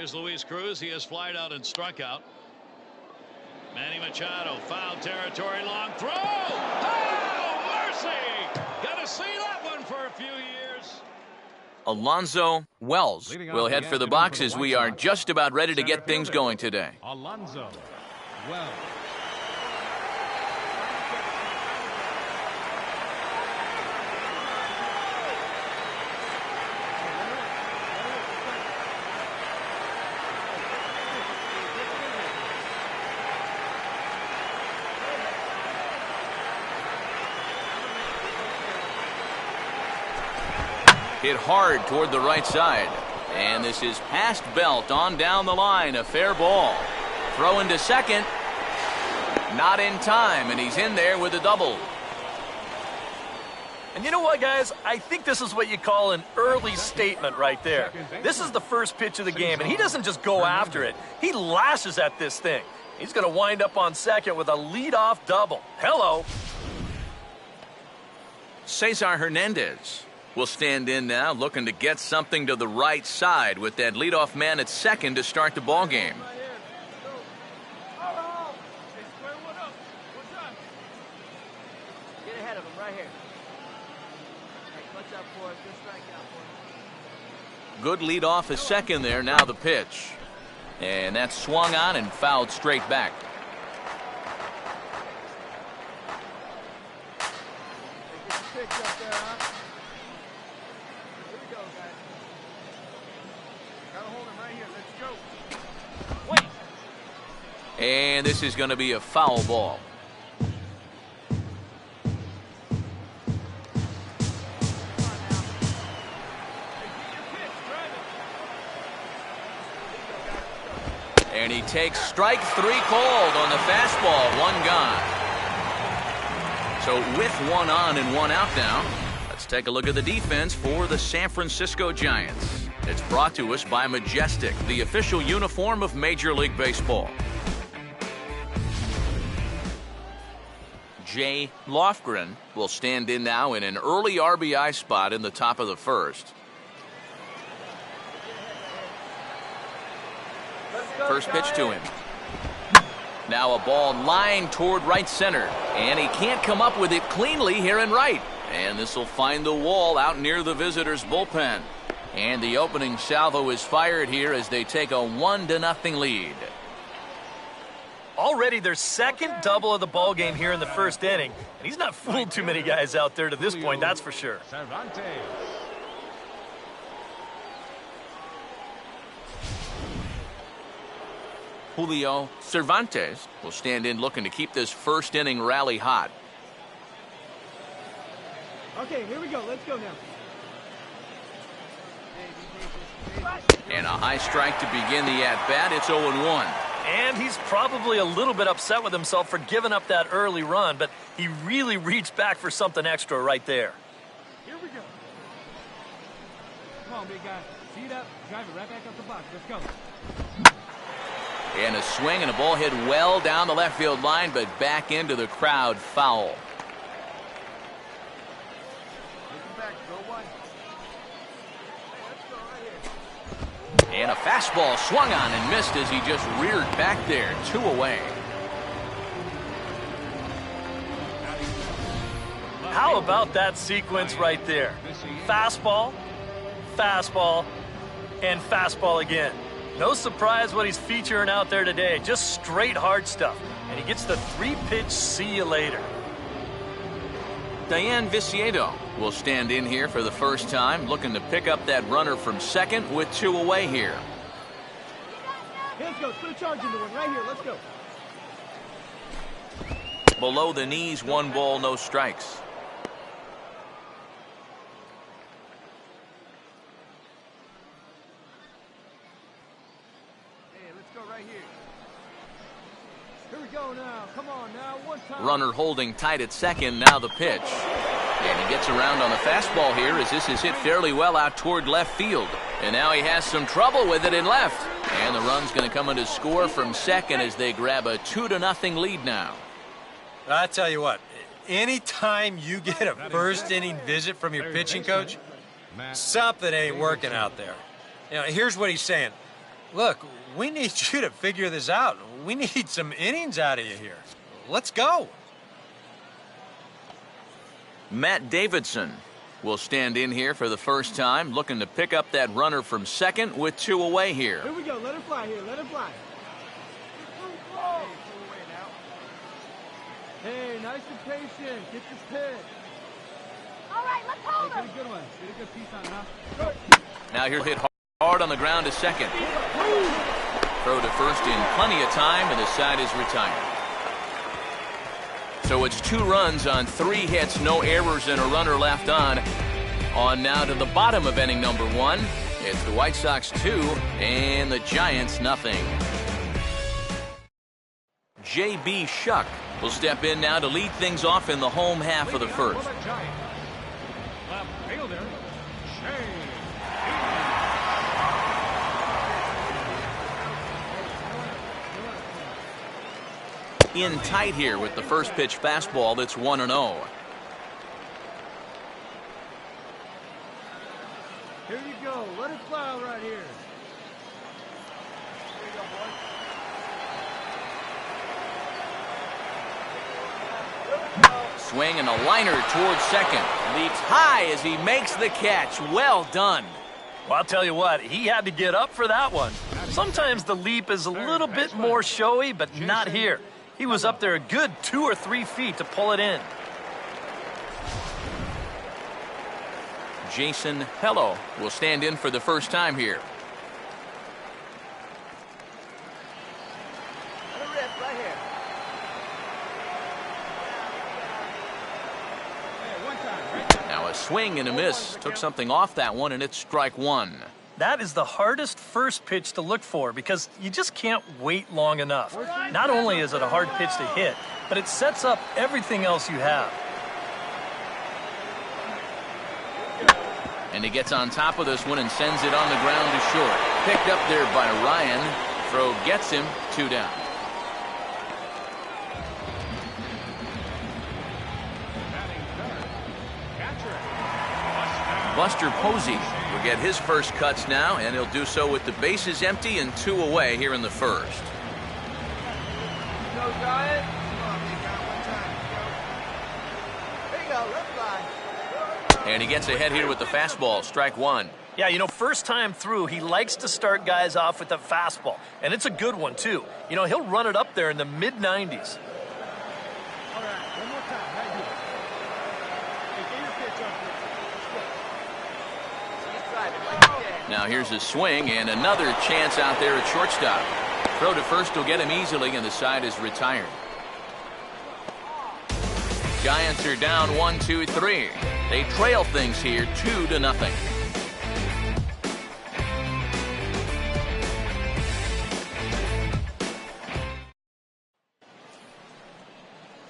Here's Luis Cruz. He has flied out and struck out. Manny Machado, foul territory, long throw. Oh, mercy! Got to see that one for a few years. Alonzo Wells will head for the box as we are just about ready to get things going today. Alonzo Wells. Hit hard toward the right side. And this is past Belt on down the line. A fair ball. Throw into second. Not in time, and he's in there with a double. And you know what, guys? I think this is what you call an early statement right there. This is the first pitch of the game, and he doesn't just go after it. He lashes at this thing. He's going to wind up on second with a leadoff double. Hello. Cesar Hernandez will stand in now, looking to get something to the right side with that leadoff man at second to start the ball game. Get ahead of him right here. Watch out for it. Good strikeout for him. Good leadoff is second there. Now the pitch. And that's swung on and fouled straight back. Get the pitch up there, huh? Here we go, guys. Gotta hold him right here. Let's go. Wait. And this is going to be a foul ball. And he takes strike three called on the fastball. One gone. So with one on and one out now, let's take a look at the defense for the San Francisco Giants. It's brought to us by Majestic, the official uniform of Major League Baseball. Jay Lofgren will stand in now in an early RBI spot in the top of the first. First pitch to him. Now a ball lined toward right center. And he can't come up with it cleanly here in right. And this will find the wall out near the visitors' bullpen. And the opening salvo is fired here as they take a 1-0 lead. Already their second double of the ball game here in the first inning. And he's not fooled too many guys out there to this point, that's for sure. Cervantes. Julio Cervantes will stand in looking to keep this first inning rally hot. Okay, here we go. Let's go now. And a high strike to begin the at-bat. It's 0-1. And he's probably a little bit upset with himself for giving up that early run, but he really reached back for something extra right there. Here we go. Come on, big guy. Tee it up. Drive it right back up the box. Let's go. And a swing and a ball hit well down the left field line, but back into the crowd. Foul. And a fastball swung on and missed as he just reared back there. 2 away. How about that sequence right there? Fastball, fastball, and fastball again. No surprise what he's featuring out there today. Just straight hard stuff. And he gets the 3-pitch see you later. Dayan Viciedo will stand in here for the first time, looking to pick up that runner from second with 2 away here. Let's go. Still charging the one right here. Let's go. Below the knees, 1 ball, no strikes. Hey, let's go right here. Here we go now. Come on now. One time. Runner holding tight at second. Now the pitch. And he gets around on the fastball here as this is hit fairly well out toward left field. And now he has some trouble with it in left. And the run's going to come in to score from second as they grab a 2-0 lead now. I tell you what, anytime you get a first inning visit from your pitching coach, something ain't working out there. You know, here's what he's saying. Look, we need you to figure this out. We need some innings out of you here. Let's go. Matt Davidson will stand in here for the first time, looking to pick up that runner from second with 2 away here. Here we go. Let it fly here. Let it fly. Hey, nice and patient. Get your pitch. All right, let's hold him. Get a good one. Get a good piece on, huh? Now he'll hit hard on the ground to second. Throw to first in plenty of time, and the side is retired. So it's 2 runs on 3 hits, no errors, and a runner left on. On now to the bottom of inning number 1. It's the White Sox 2 and the Giants nothing. J.B. Shuck will step in now to lead things off in the home half of the first. Left fielder, Shane. In tight here with the first pitch fastball that's 1-0. Here you go. Let it fly right here. Here you go, boy. Swing and a liner towards second. Leaps high as he makes the catch. Well done. Well, I'll tell you what, he had to get up for that one. Sometimes the leap is a little bit more showy, but not here. He was up there a good 2 or 3 feet to pull it in. Jason Hello will stand in for the first time here. Let it rip right here. Hey, one time, right there. Now a swing and a miss. Took something off that one, and it's strike 1. That is the hardest first pitch to look for because you just can't wait long enough. Not only is it a hard pitch to hit, but it sets up everything else you have. And he gets on top of this one and sends it on the ground to short. Picked up there by Ryan. Throw gets him 2 down. Buster Posey will get his first cuts now, and he'll do so with the bases empty and 2 away here in the first. Go, Giant. Come on, big guy. One time. Go. There you go. Let it fly. And he gets ahead here with the fastball, strike 1. Yeah, you know, first time through, he likes to start guys off with a fastball. And it's a good one, too. You know, he'll run it up there in the mid-90s. All right. One more time. Right here. Hey, get your pitch up here. Let's go. He's driving like you did. Now here's a swing and another chance out there at shortstop. Throw to first will get him easily, and the side is retired. Giants are down 1-2-3. They trail things here 2-0.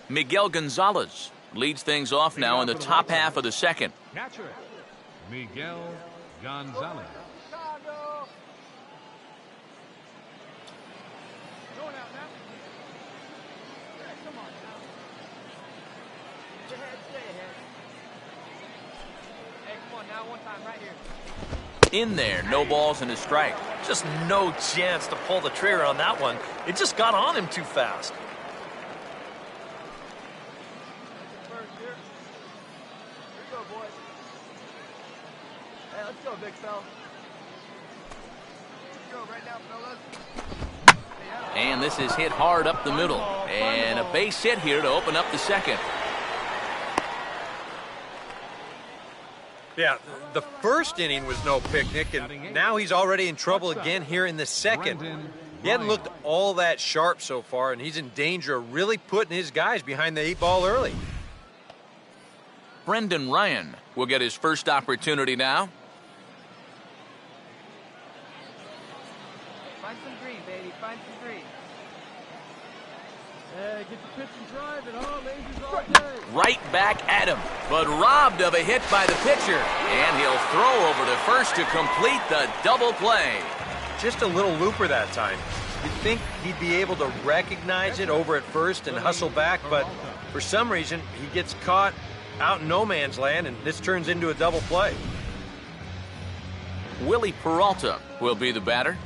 Miguel Gonzalez leads things off now in the top half of the second. Catcher, Miguel Gonzalez. Chicago. Going out now. Yeah, come on now. Stay ahead, stay ahead. Hey, come on now. One time right here. In there, no balls and a strike. Just no chance to pull the trigger on that one. It just got on him too fast. First here. Here we go, boys. Hey, let's go, big fella. Let's go right now, fellas. And this is hit hard up the middle. And a base hit here to open up the second. Yeah, the first inning was no picnic, and now he's already in trouble again here in the second. He hadn't looked all that sharp so far, and he's in danger of really putting his guys behind the 8 ball early. Brendan Ryan will get his first opportunity now. Find some green, baby. Find some green. Hey, get the pitch and drive it. Oh, lasers all day. Right back at him, but robbed of a hit by the pitcher. And he'll throw over to first to complete the double play. Just a little looper that time. You'd think he'd be able to recognize it over at first and hustle back, but for some reason, he gets caught out in no man's land, and this turns into a double play. Willie Peralta will be the batter.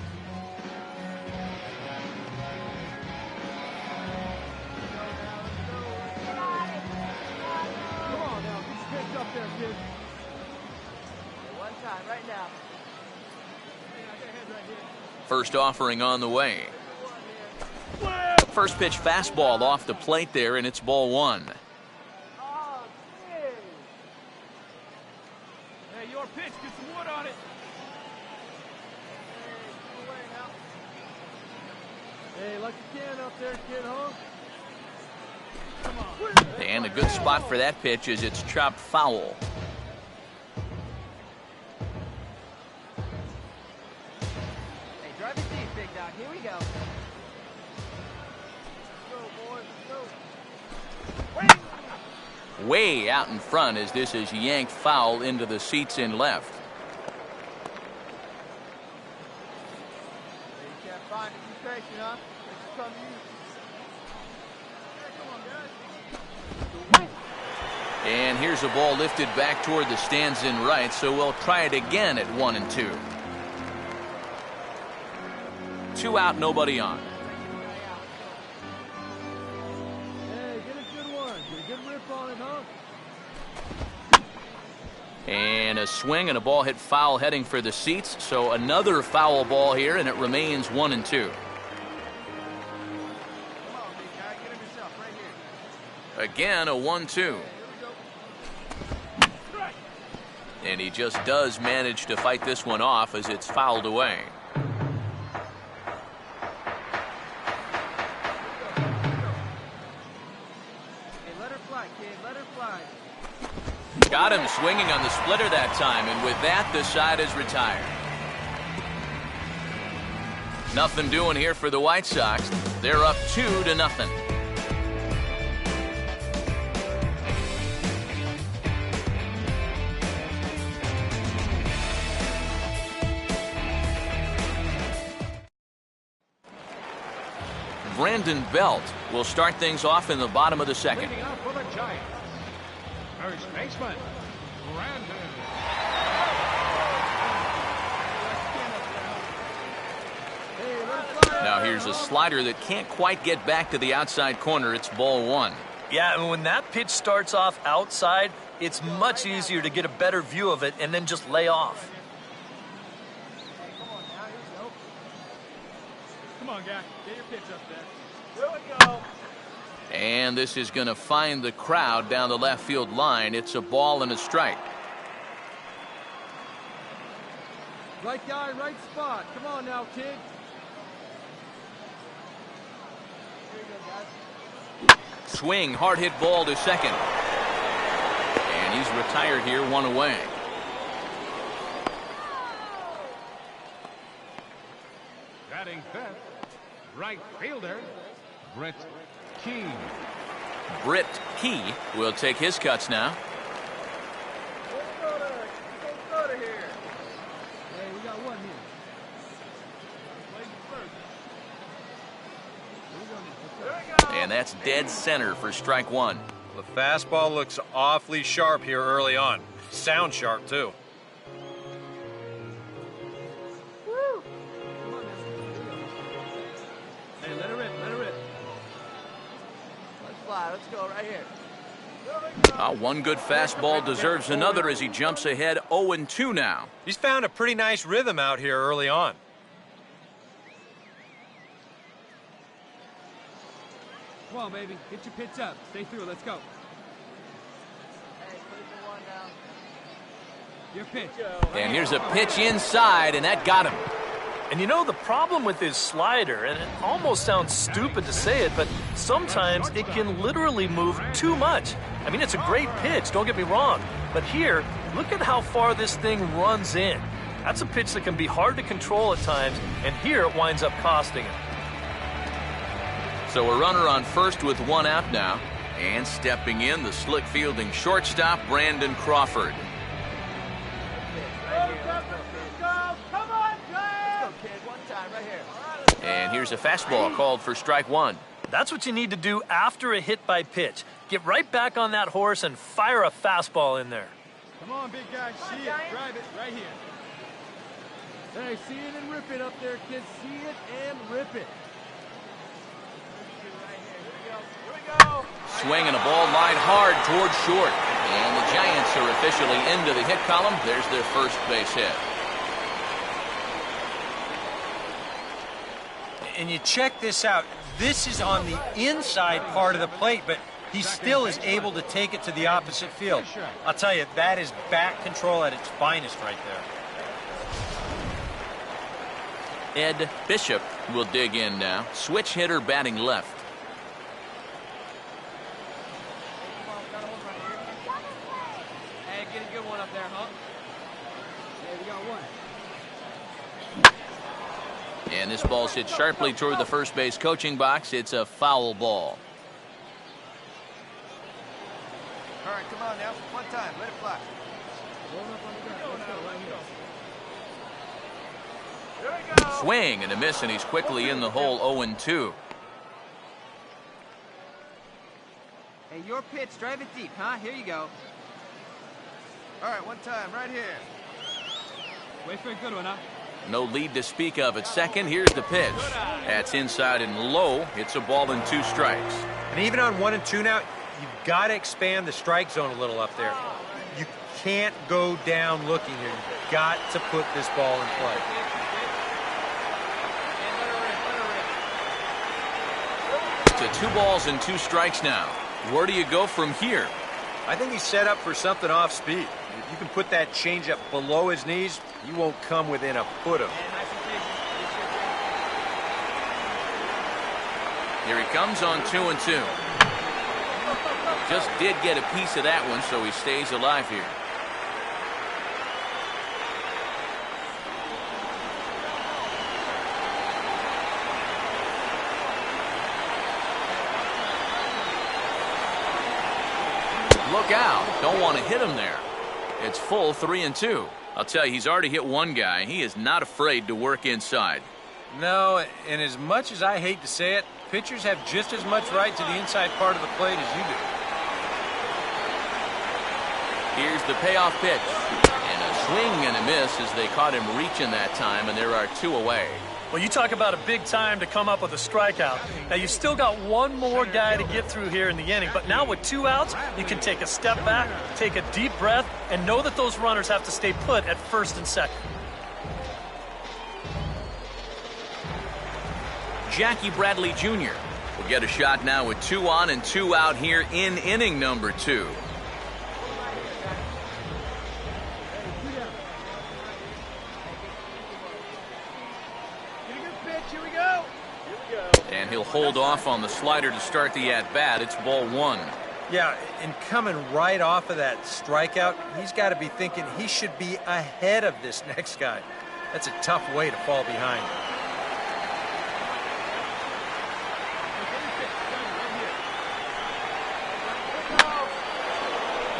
now. First offering on the way. First pitch fastball off the plate there, and it's ball one. Oh, shit. Hey, your pitch. Get some wood on it. Hey, lucky can up there, kid, huh? And a good spot for that pitch as it's chopped foul. Hey, drive your seat, big dog. Here we go. Let's go, boys. Way out in front as this is yanked foul into the seats in left. You can't find it. Be patient, huh? Let's come to you. And here's a ball lifted back toward the stands in right, so we'll try it again at 1-2. 2 out, nobody on. Hey, get a good one. Get a good rip on it, huh? And a swing and a ball hit foul heading for the seats, so another foul ball here, and it remains 1-2. Come on, big guy. Get him yourself right here. Again, a 1-2. And he just does manage to fight this one off as it's fouled away. Hey, let her fly, kid. Let her fly. Got him swinging on the splitter that time, and with that, the side is retired. Nothing doing here for the White Sox. They're up 2-0. Brandon Belt will start things off in the bottom of the second. Leading off for the Giants. First baseman, Brandon. Now here's a slider that can't quite get back to the outside corner. It's ball one. Yeah, and when that pitch starts off outside, it's much easier to get a better view of it and then just lay off. Come on, guy. Get your pitch up there. Here we go. And this is going to find the crowd down the left field line. It's a ball and a strike. Right guy, right spot. Come on now, kid. Here you go, guys. Swing, hard hit ball to second. And he's retired here, one away. Batting fifth, right fielder, Brett Key. Britt Key will take his cuts now. Let's go to here. Hey, we got one here. And that's dead center for strike one. The fastball looks awfully sharp here early on. Sound sharp, too. Woo! Hey, let her rip, let her rip. Let's fly, let's go right here. One good fastball deserves another as he jumps ahead 0-2 now. He's found a pretty nice rhythm out here early on. Come on, baby. Get your pitch up. Stay through. Let's go. Hey, put the one down. Your pitch. And here's a pitch inside, and that got him. And you know, the problem with his slider, and it almost sounds stupid to say it, but sometimes it can literally move too much. I mean, it's a great pitch, don't get me wrong. But here, look at how far this thing runs in. That's a pitch that can be hard to control at times, and here it winds up costing him. So a runner on first with one out now. And stepping in, the slick fielding shortstop, Brandon Crawford. Come on, Jay! Let's go, kid. One time, right here. And here's a fastball called for strike one. That's what you need to do after a hit by pitch. Get right back on that horse and fire a fastball in there. Come on, big guy. See it. Drive it right here. Hey, see it and rip it up there, kids. See it and rip it. Swing and a ball line hard towards short. And the Giants are officially into the hit column. There's their first base hit. And you check this out. This is on the inside part of the plate, but he still is able to take it to the opposite field. I'll tell you, that is bat control at its finest right there. Ed Bishop will dig in now. Switch hitter batting left. Hey, get a good one up there, huh? Hey, we got one. And this ball's hit sharply toward the first base coaching box. It's a foul ball. All right, come on now. One time. Let it fly. Swing and a miss, and he's quickly in the hole 0-2. Hey, your pitch. Drive it deep, huh? Here you go. All right, one time. Right here. Wait for a good one, huh? No lead to speak of at second. Here's the pitch. That's inside and low. It's a ball and 2 strikes. And even on 1 and 2 now, you've got to expand the strike zone a little up there. You can't go down looking here. You've got to put this ball in play. To 2 balls and 2 strikes now. Where do you go from here? I think he's set up for something off speed. If you can put that changeup below his knees, you won't come within a foot of him. Here he comes on 2-2. Just did get a piece of that one, so he stays alive here. Look out. Don't want to hit him there. It's full 3-2. I'll tell you, he's already hit one guy. He is not afraid to work inside. No, and as much as I hate to say it, pitchers have just as much right to the inside part of the plate as you do. Here's the payoff pitch. And a swing and a miss as they caught him reaching that time, and there are 2 away. Well, you talk about a big time to come up with a strikeout. Now, you've still got one more guy to get through here in the inning, but now with 2 outs, you can take a step back, take a deep breath, and know that those runners have to stay put at first and second. Jackie Bradley Jr. will get a shot now with 2 on and 2 out here in inning number 2. And he'll hold off on the slider to start the at-bat. It's ball 1. Yeah, and coming right off of that strikeout, he's got to be thinking he should be ahead of this next guy. That's a tough way to fall behind.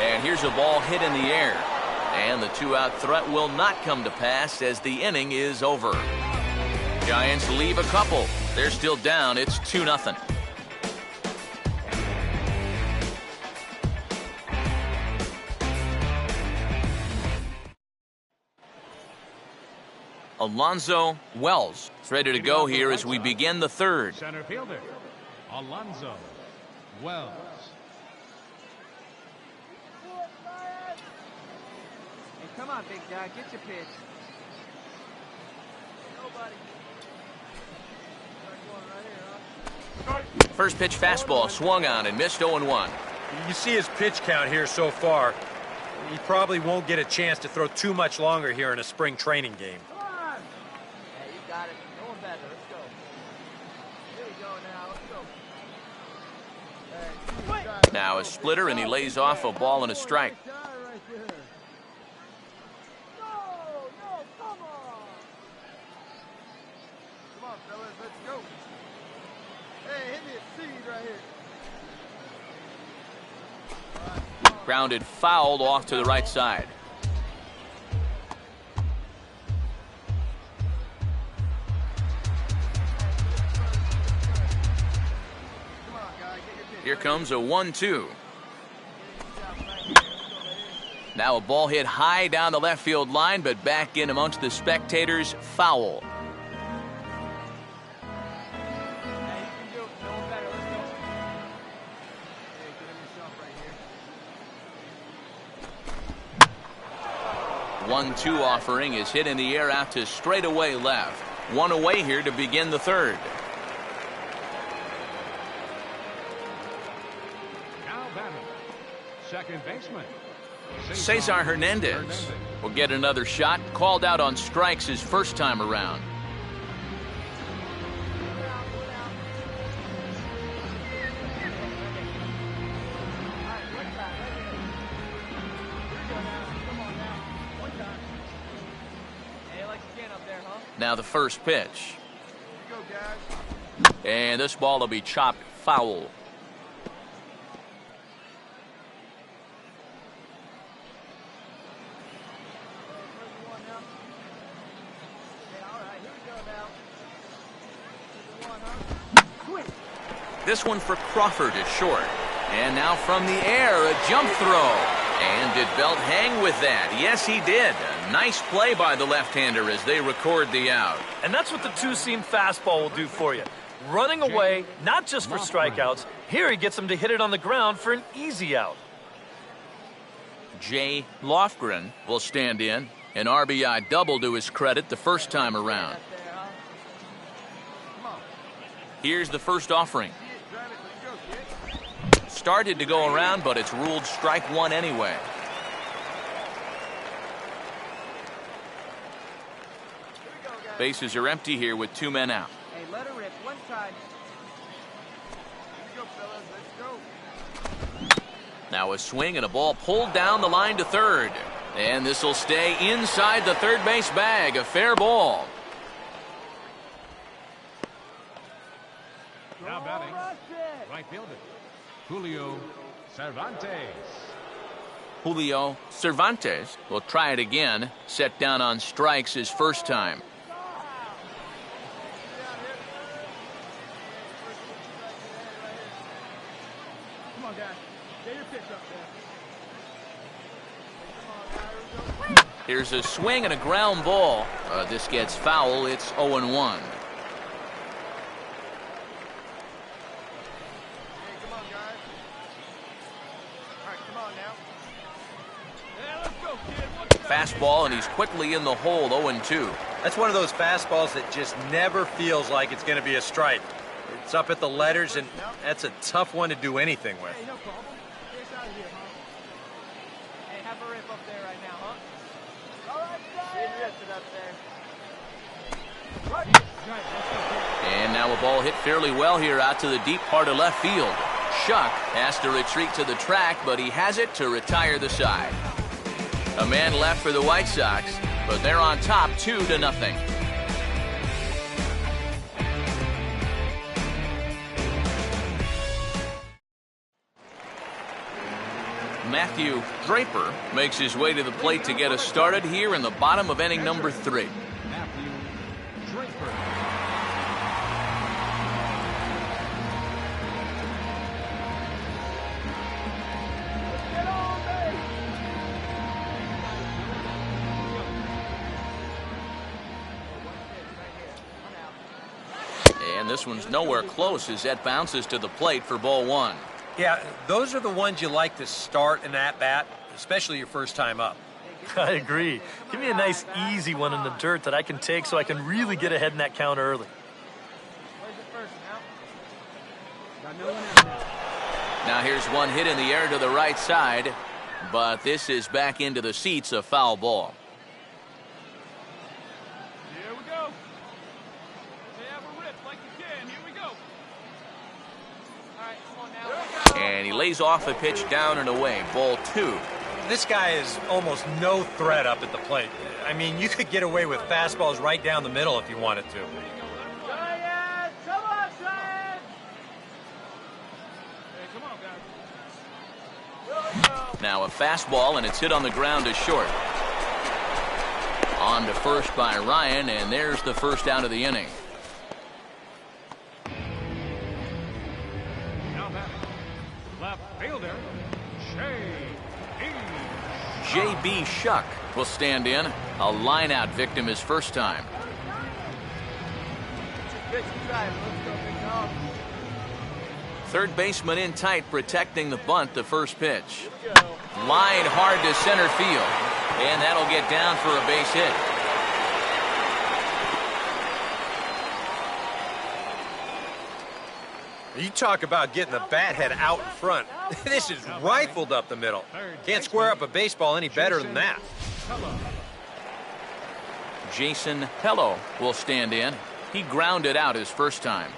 And here's a ball hit in the air. And the 2-out threat will not come to pass as the inning is over. Giants leave a couple. They're still down. It's 2-0. Alonzo Wells is ready to go here as we begin the third. Center fielder, Alonzo Wells. Hey, come on, big guy. Get your pitch. Nobody. First pitch fastball swung on and missed 0-1. You see his pitch count here so far. He probably won't get a chance to throw too much longer here in a spring training game. Come on. Hey, you got it. Going better. Let's go. Here we go now. Let's go. Now a splitter, and he lays off a ball and a strike. Grounded foul off to the right side. Here comes a 1-2. Now a ball hit high down the left field line, but back in amongst the spectators. Foul. One-two offering is hit in the air out to straightaway left. One away here to begin the third. batting, second baseman. Cesar Hernandez will get another shot, called out on strikes his first time around. Now the first pitch. And this ball will be chopped foul. This one for Crawford is short. And now from the air, a jump throw. And did Belt hang with that? Yes, he did. A nice play by the left-hander as they record the out. And that's what the two-seam fastball will do for you. Running away, not just for strikeouts. Here he gets him to hit it on the ground for an easy out. Jay Lofgren will stand in. An RBI double to his credit the first time around. Here's the first offering. Started to go around, but it's ruled strike one anyway. Bases are empty here with 2 men out. Hey, let her rip. One side. Here we go, fellas. Let's go. Now a swing and a ball pulled down the line to third. And this will stay inside the third base bag. A fair ball. Now batting, right fielder, Julio Cervantes. Julio Cervantes will try it again. Set down on strikes his first time. Come on, guys. Get your pitch up there. Here's a swing and a ground ball. This gets foul. It's 0-1. Fastball, and he's quickly in the hole, 0-2. That's one of those fastballs that just never feels like it's going to be a strike. It's up at the letters, and that's a tough one to do anything with. Hey, no problem. Get us out of here, huh? Hey, have a rip up there right now, huh? All right, Get it up there. Right, let's go, kid. And now a ball hit fairly well here out to the deep part of left field. Shuck has to retreat to the track, but he has it to retire the side. A man left for the White Sox, but they're on top 2-0. Matthew Draper makes his way to the plate to get us started here in the bottom of inning number 3. Matthew Draper. And this one's nowhere close as that bounces to the plate for ball 1. Yeah, those are the ones you like to start an at-bat, especially your first time up. I agree. Give me a nice, easy one in the dirt that I can take so I can really get ahead in that count early. Where's the first now? Got no one out now. Now here's one hit in the air to the right side, but this is back into the seats, a foul ball. Here we go. They have a rip like you can. Here we go. All right, come on now. And he lays off a pitch down and away, ball 2. This guy is almost no threat up at the plate. I mean, you could get away with fastballs right down the middle if you wanted to. Giants! Come on, Giants! Hey, come on, guys. Now a fastball, and it's hit on the ground to short. On to first by Ryan, and there's the first out of the inning. Now batting, left fielder, J.B. Shuck will stand in. A line-out victim his first time. Good drive. Let's go, big dog. Third baseman in tight, protecting the bunt, the first pitch. Line hard to center field, and that'll get down for a base hit. You talk about getting the bat head out in front. This is rifled up the middle. Can't square up a baseball any better than that. Jason Hello will stand in. He grounded out his first time.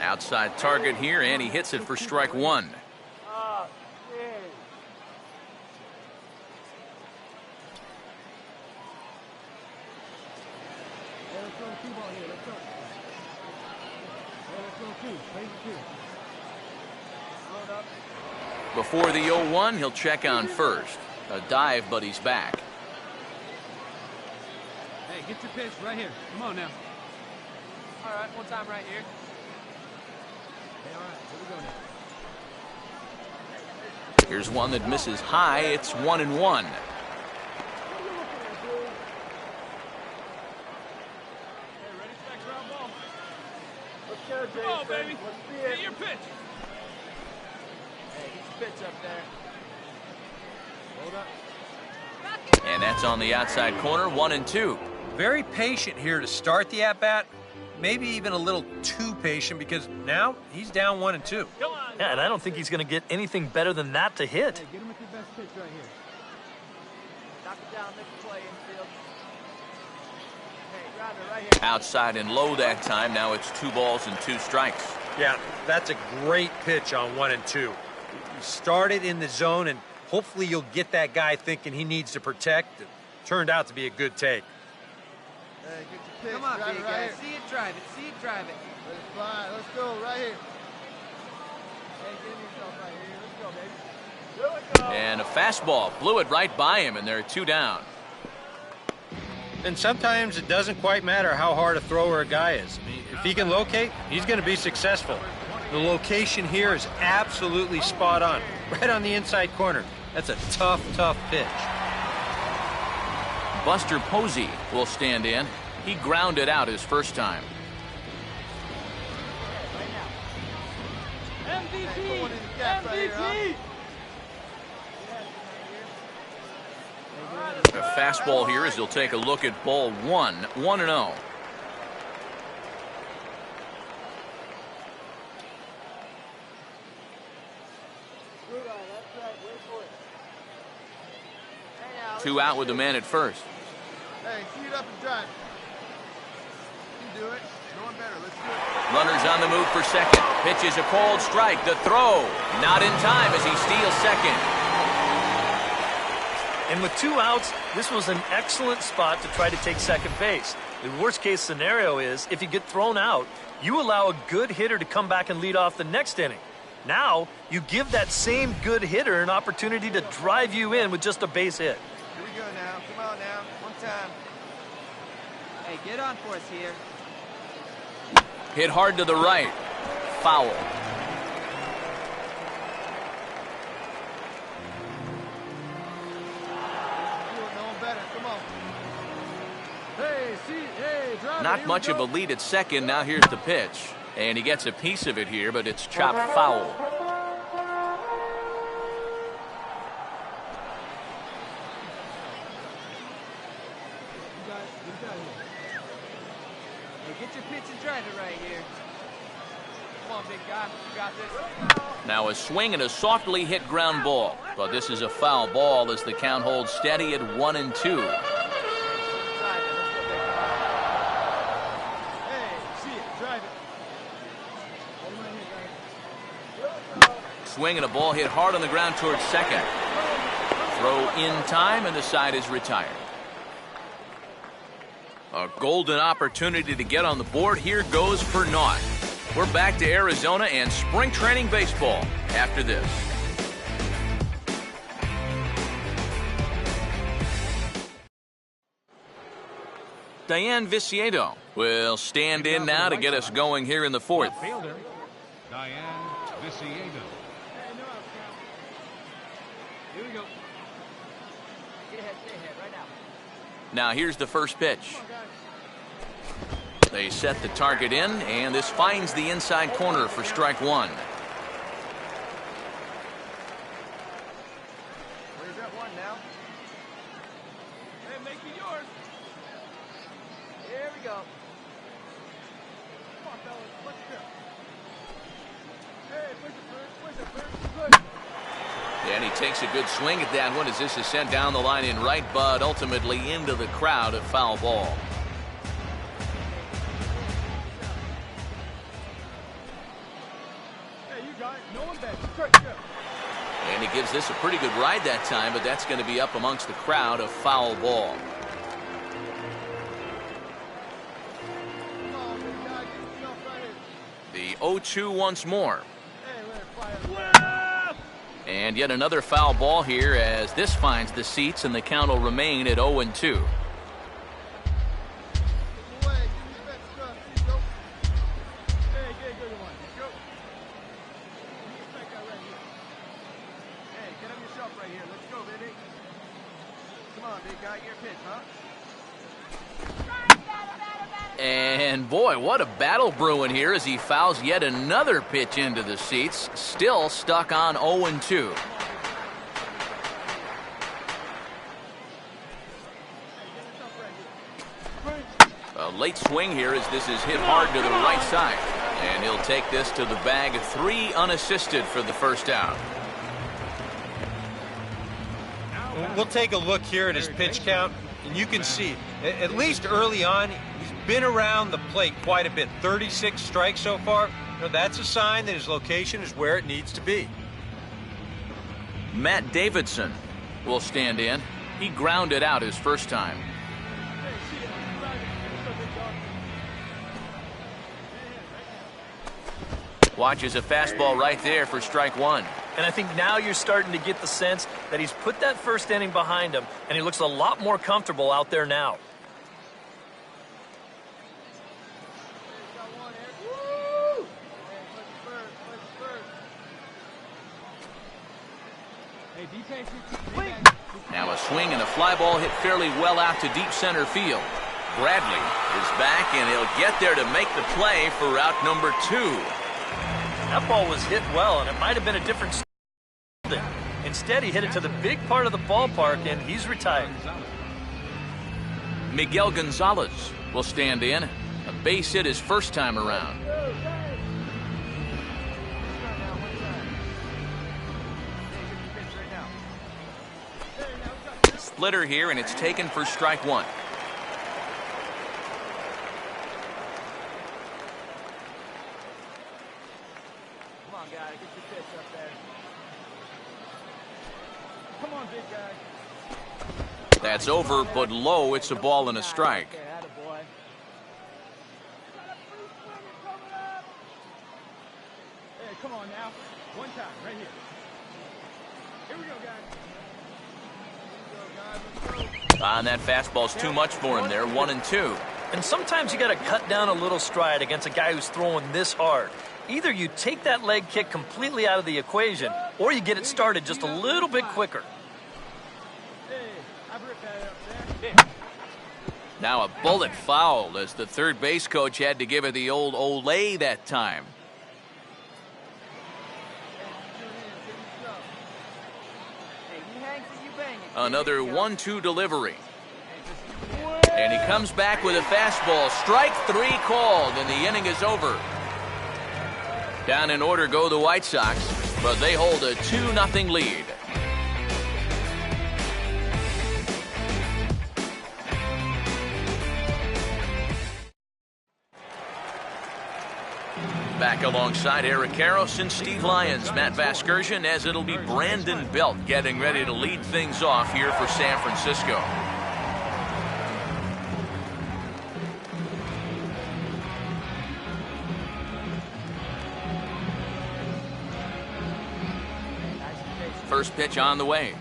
Outside target here, and he hits it for strike one. Before the 0-1, he'll check on first. A dive, but he's back. Hey, get your pitch right here. Come on now. All right, one time right here. Hey, all right, here we go now. Here's one that misses high. It's 1-1. Come on, baby. Get your pitch. Hey, get your pitch up there. Hold up. And that's on the outside corner, 1-2. Very patient here to start the at-bat. Maybe even a little too patient because now he's down 1-2. Yeah, and I don't think he's going to get anything better than that to hit. Hey, get him with your best pitch right here. Knock it down, make a play infield. Hey, drive it right here. Outside and low that time. Now it's 2 balls and 2 strikes. Yeah, that's a great pitch on 1-2. You start it in the zone, and hopefully you'll get that guy thinking he needs to protect. It turned out to be a good take. Hey, get your pitch. Come on, big guy. See it, drive it. See it, drive it. Let it fly. Let's go right here. Hey, get yourself right here. Let's go, baby. And a fastball blew it right by him, and they're 2 down. And sometimes it doesn't quite matter how hard a thrower a guy is. I mean, if he can locate, he's going to be successful. The location here is absolutely spot on. Right on the inside corner. That's a tough, tough pitch. Buster Posey will stand in. He grounded out his first time. MVP! MVP! A fastball here as he'll take a look at ball 1, 1-0. Two out with the man at first. Hey, see it up and drive. You can do it. No one better. Let's do it. Runners on the move for second. Pitch is a cold strike. The throw not in time as he steals second. And with 2 outs, this was an excellent spot to try to take second base. The worst case scenario is if you get thrown out, you allow a good hitter to come back and lead off the next inning. Now, you give that same good hitter an opportunity to drive you in with just a base hit. Here we go now. Come on now. One time. Hey, get on for us here. Hit hard to the right. Foul. Not much of a lead at second. Now here's the pitch. And he gets a piece of it here, but it's chopped foul. Hey, get your pitch and drive it right here. Come on, big guy. You got this. Now a swing and a softly hit ground ball. But this is a foul ball as the count holds steady at 1-2. Swing and a ball hit hard on the ground towards second. Throw in time and the side is retired. A golden opportunity to get on the board here goes for naught. We're back to Arizona and spring training baseball after this. Diane Viciedo will stand in now to get us going here in the fourth. Fielder, Diane Viciedo. Here we go. Get ahead, stay ahead, right now. Now here's the first pitch. They set the target in, and this finds the inside corner for strike one. Where we go. Come on, fellas. Let's go. Hey, push it, Push. And he takes a good swing at that one as this is sent down the line in right, but ultimately into the crowd, a foul ball. Hey, you got it. No one bets. Go. And he gives this a pretty good ride that time, but that's going to be up amongst the crowd, a foul ball. Come on, big guy. Get yourself right here. The 0-2 once more. Hey, let it fly up. And yet another foul ball here as this finds the seats, and the count will remain at 0-2. And boy, what a battle brewing here as he fouls yet another pitch into the seats. Still stuck on 0-2. A late swing here as this is hit hard to the right side. And he'll take this to the bag, 3 unassisted for the first out. We'll take a look here at his pitch count, and you can see, at least early on, he's been around the plate quite a bit. 36 strikes so far. That's a sign that his location is where it needs to be. Matt Davidson will stand in. He grounded out his first time. Watches a fastball right there for strike 1. And I think now you're starting to get the sense that he's put that first inning behind him, and he looks a lot more comfortable out there now. Hey, be patient. Now a swing and a fly ball hit fairly well out to deep center field. Bradley is back, and he'll get there to make the play for route number 2. That ball was hit well, and it might have been a different style. Instead, he hit it to the big part of the ballpark, and he's retired. Miguel Gonzalez will stand in. A base hit his first time around. Splitter here, and it's taken for strike 1. Come on, guy. Get your pitch up there. Come on, big guy. That's over, but low. It's a ball and a strike. Okay, attaboy. Hey, come on now. One time, right here. Here we go, guys. And that fastball's too much for him there, 1-2. And sometimes you got to cut down a little stride against a guy who's throwing this hard. Either you take that leg kick completely out of the equation, or you get it started just a little bit quicker. Now a bullet foul as the third base coach had to give it the old Olay that time. Another 1-2 delivery. And he comes back with a fastball. Strike 3 called, and the inning is over. Down in order go the White Sox, but they hold a 2-0 lead. Back alongside Eric Karros and Steve Lyons, Matt Vasgersian, as it'll be Brandon Belt getting ready to lead things off here for San Francisco. First pitch on the way.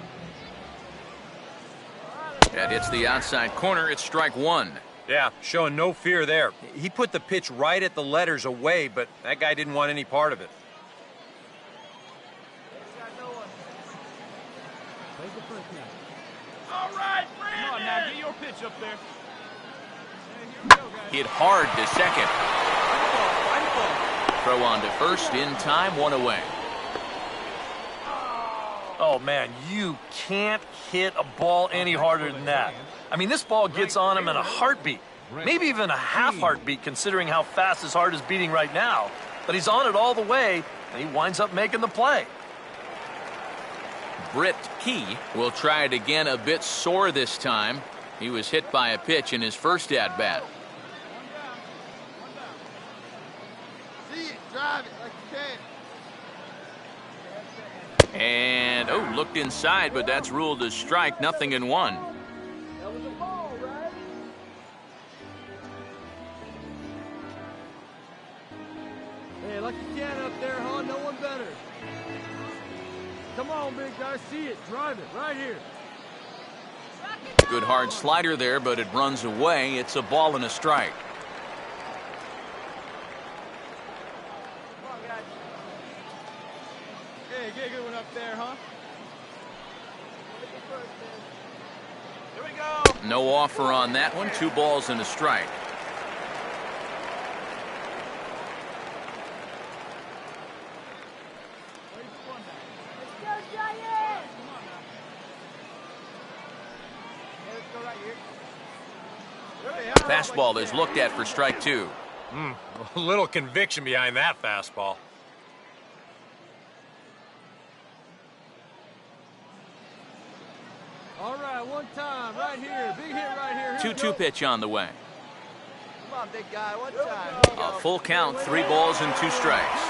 That hits the outside corner. It's strike 1. Yeah, showing no fear there. He put the pitch right at the letters away, but that guy didn't want any part of it. All right, Brandon. Come on now, get your pitch up there. Hit hard to second. Throw on to first in time, 1 away. Oh, man, you can't hit a ball any harder than that. I mean, this ball gets on him in a heartbeat. Maybe even a half heartbeat considering how fast his heart is beating right now. But he's on it all the way, and he winds up making the play. Britt Key will try it again, a bit sore this time. He was hit by a pitch in his first at-bat. See it, drive it like you can. And, oh, looked inside, but that's ruled a strike, 0-1. That was a ball, right? Hey, like you can up there, huh? No one better. Come on, big guy, see it, drive it, right here. Good hard slider there, but it runs away. It's a ball and a strike. Come on, guys. Hey, get a good one up there, huh? Here we go. No offer on that one. 2 balls and a strike. Let's go, Giants! Let's go right here. Fastball is looked at for strike 2. A little conviction behind that fastball. All right, one time, right here. Big hit right here. 2-2 pitch on the way. Come on, big guy, one time. A full count, 3 balls and 2 strikes.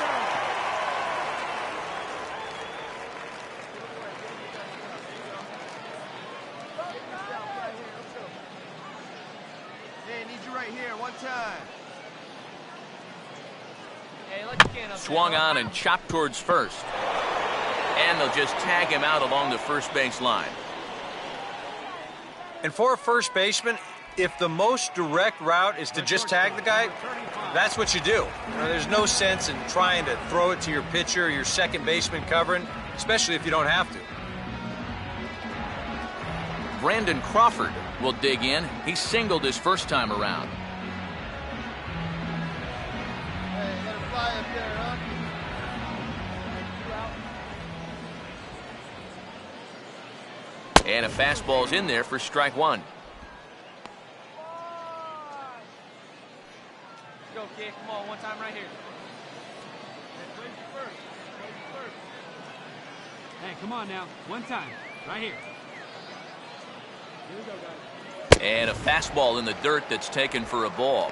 Hey, need you right here, one time. Swung on and chopped towards first. And they'll just tag him out along the first base line. And for a first baseman, if the most direct route is to just tag the guy, that's what you do. There's no sense in trying to throw it to your pitcher or your second baseman covering, especially if you don't have to. Brandon Crawford will dig in. He singled his first time around. Hey, let it fly up there, huh? And a fastball's in there for strike 1. Let's go, kid. Come on, one time right here. Hey, come on now. One time. Right here. Here we go, guys. And a fastball in the dirt that's taken for a ball.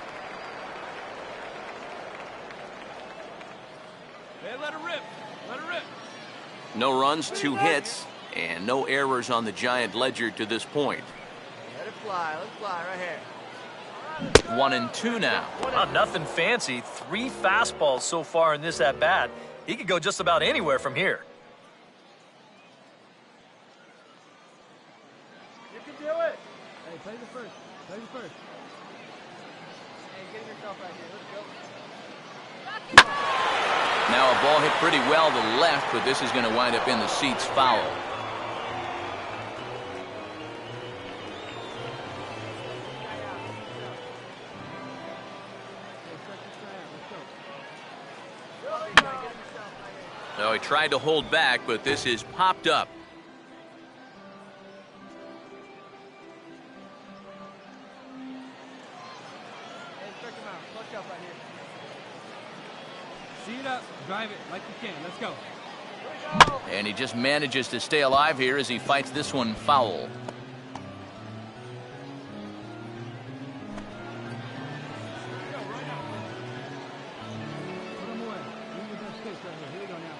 Hey, let it rip. Let it rip. No runs, 2 hits, and no errors on the Giant ledger to this point. Let it fly. Let's fly right here. 1-2 now. Nothing fancy. 3 fastballs so far in this at-bat. He could go just about anywhere from here. You can do it. Hey, play the first. Play the first. Hey, get yourself right here. Let's go. Now a ball hit pretty well to the left, but this is going to wind up in the seats foul. So he tried to hold back, but this is popped up. Hey, check him out. Clutch up right here. See it up. Drive it like you can. Let's go. And he just manages to stay alive here as he fights this one foul. Put him away. Use your best pitch right here. Here we go now.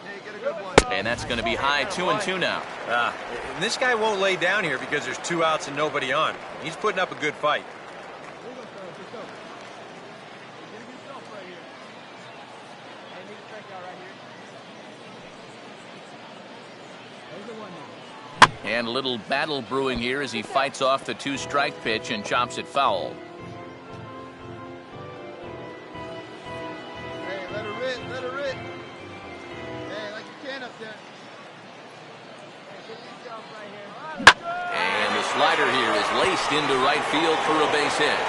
Hey, get a good one. And that's going to be high, 2-2 now. And this guy won't lay down here because there's 2 outs and nobody on. He's putting up a good fight. Here we go, fellas. Let's go. Hey, get a good self right here. Hey, need a strikeout right here. There's the one now. And a little battle brewing here as he fights off the 2-strike pitch and chops it foul. Hey, let her rip. Let her rip. Hey, like you can up there. Hey, get yourself right here. All right, let's go. And the slider here is laced into right field for a base hit.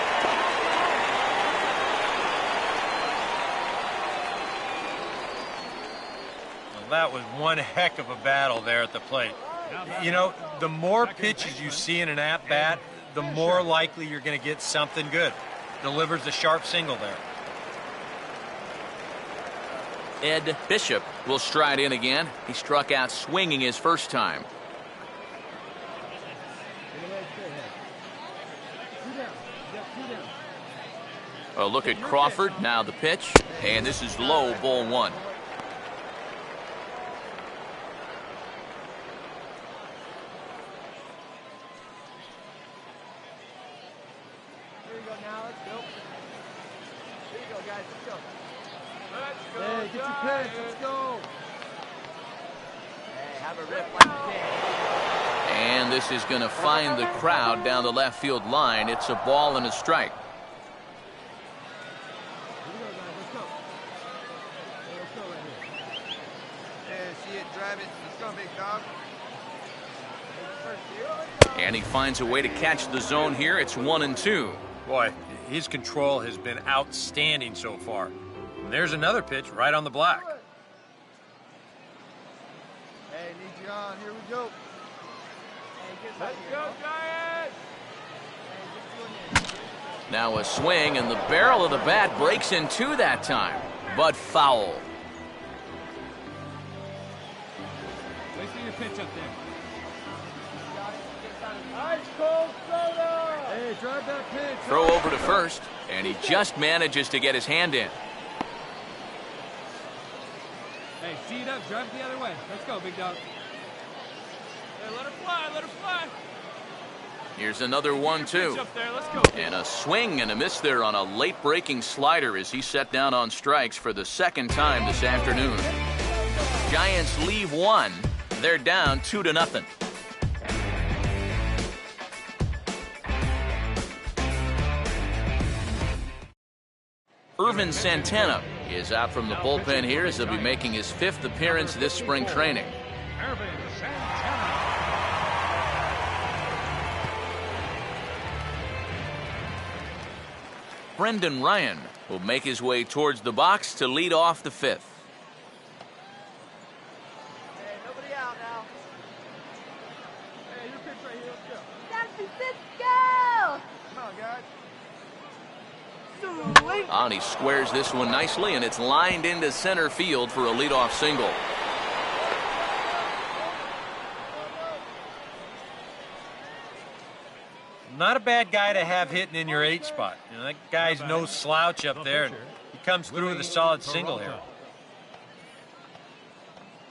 Well, that was one heck of a battle there at the plate. You know, the more pitches you see in an at-bat, the more likely you're going to get something good. Delivers the sharp single there. Ed Bishop will stride in again. He struck out swinging his first time. A look at Crawford. Now the pitch. And this is low, ball one. Here you go now. Let's go. Here you go, guys. Let's go. Hey, get your pitch. Let's go. Hey, have a rip like you can. And this is going to find the crowd down the left field line. It's a ball and a strike. Here we go, guys. Let's go. Hey, let's go right here. Yeah, see it, drive it. Let's go, big dog. And he finds a way to catch the zone here. It's 1-2. Boy, his control has been outstanding so far. And there's another pitch right on the black. Hey, need you on. Here we go. Hey, let's go, Giants! Now a swing, and the barrel of the bat breaks in two that time, but foul. Wait for your pitch up there. Ice cold soda! Hey, drive that pitch. Throw over to first, and he just manages to get his hand in. Hey, see it up, drive it the other way. Let's go, big dog. Hey, let her fly, let her fly. Here's another 1-2. Up there, let's go. And a swing and a miss there on a late breaking slider as he set down on strikes for the second time this afternoon. Giants leave one. They're down 2-0. Irvin Santana is out from the bullpen here as he'll be making his 5th appearance this spring training. Irvin Santana. Brendan Ryan will make his way towards the box to lead off the 5th. Hey, nobody out now. Hey, your pitch right here. Let's go. San Francisco! Come on, guys. And he squares this one nicely, and it's lined into center field for a leadoff single. Not a bad guy to have hitting in your 8 spot. You know, that guy's no slouch up there, and he comes through with a solid single here.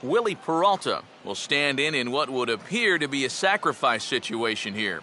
Willie Peralta will stand in what would appear to be a sacrifice situation here.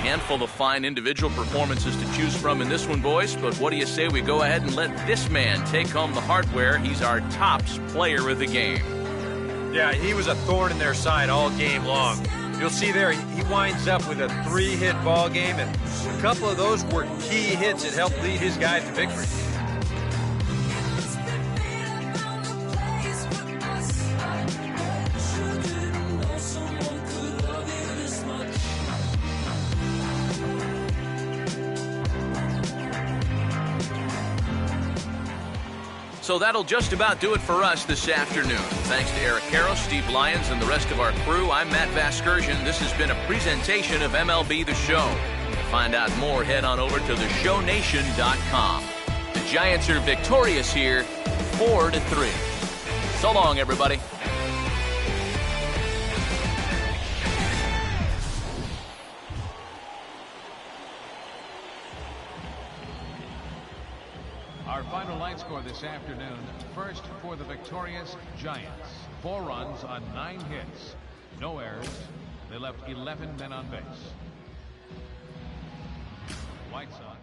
Handful of fine individual performances to choose from in this one, boys, but what do you say we go ahead and let this man take home the hardware? He's our tops player of the game. Yeah, he was a thorn in their side all game long. You'll see there, he winds up with a 3-hit ball game, and a couple of those were key hits that helped lead his guys to victory. So that'll just about do it for us this afternoon. Thanks to Eric Karros, Steve Lyons, and the rest of our crew, I'm Matt Vasgersian. This has been a presentation of MLB The Show. To find out more, head on over to theshownation.com. The Giants are victorious here, 4-3. So long, everybody. Our final line score this afternoon, first for the victorious Giants. 4 runs on 9 hits. No errors. They left 11 men on base. White Sox.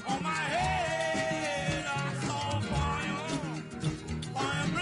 On my head, I saw fire, fire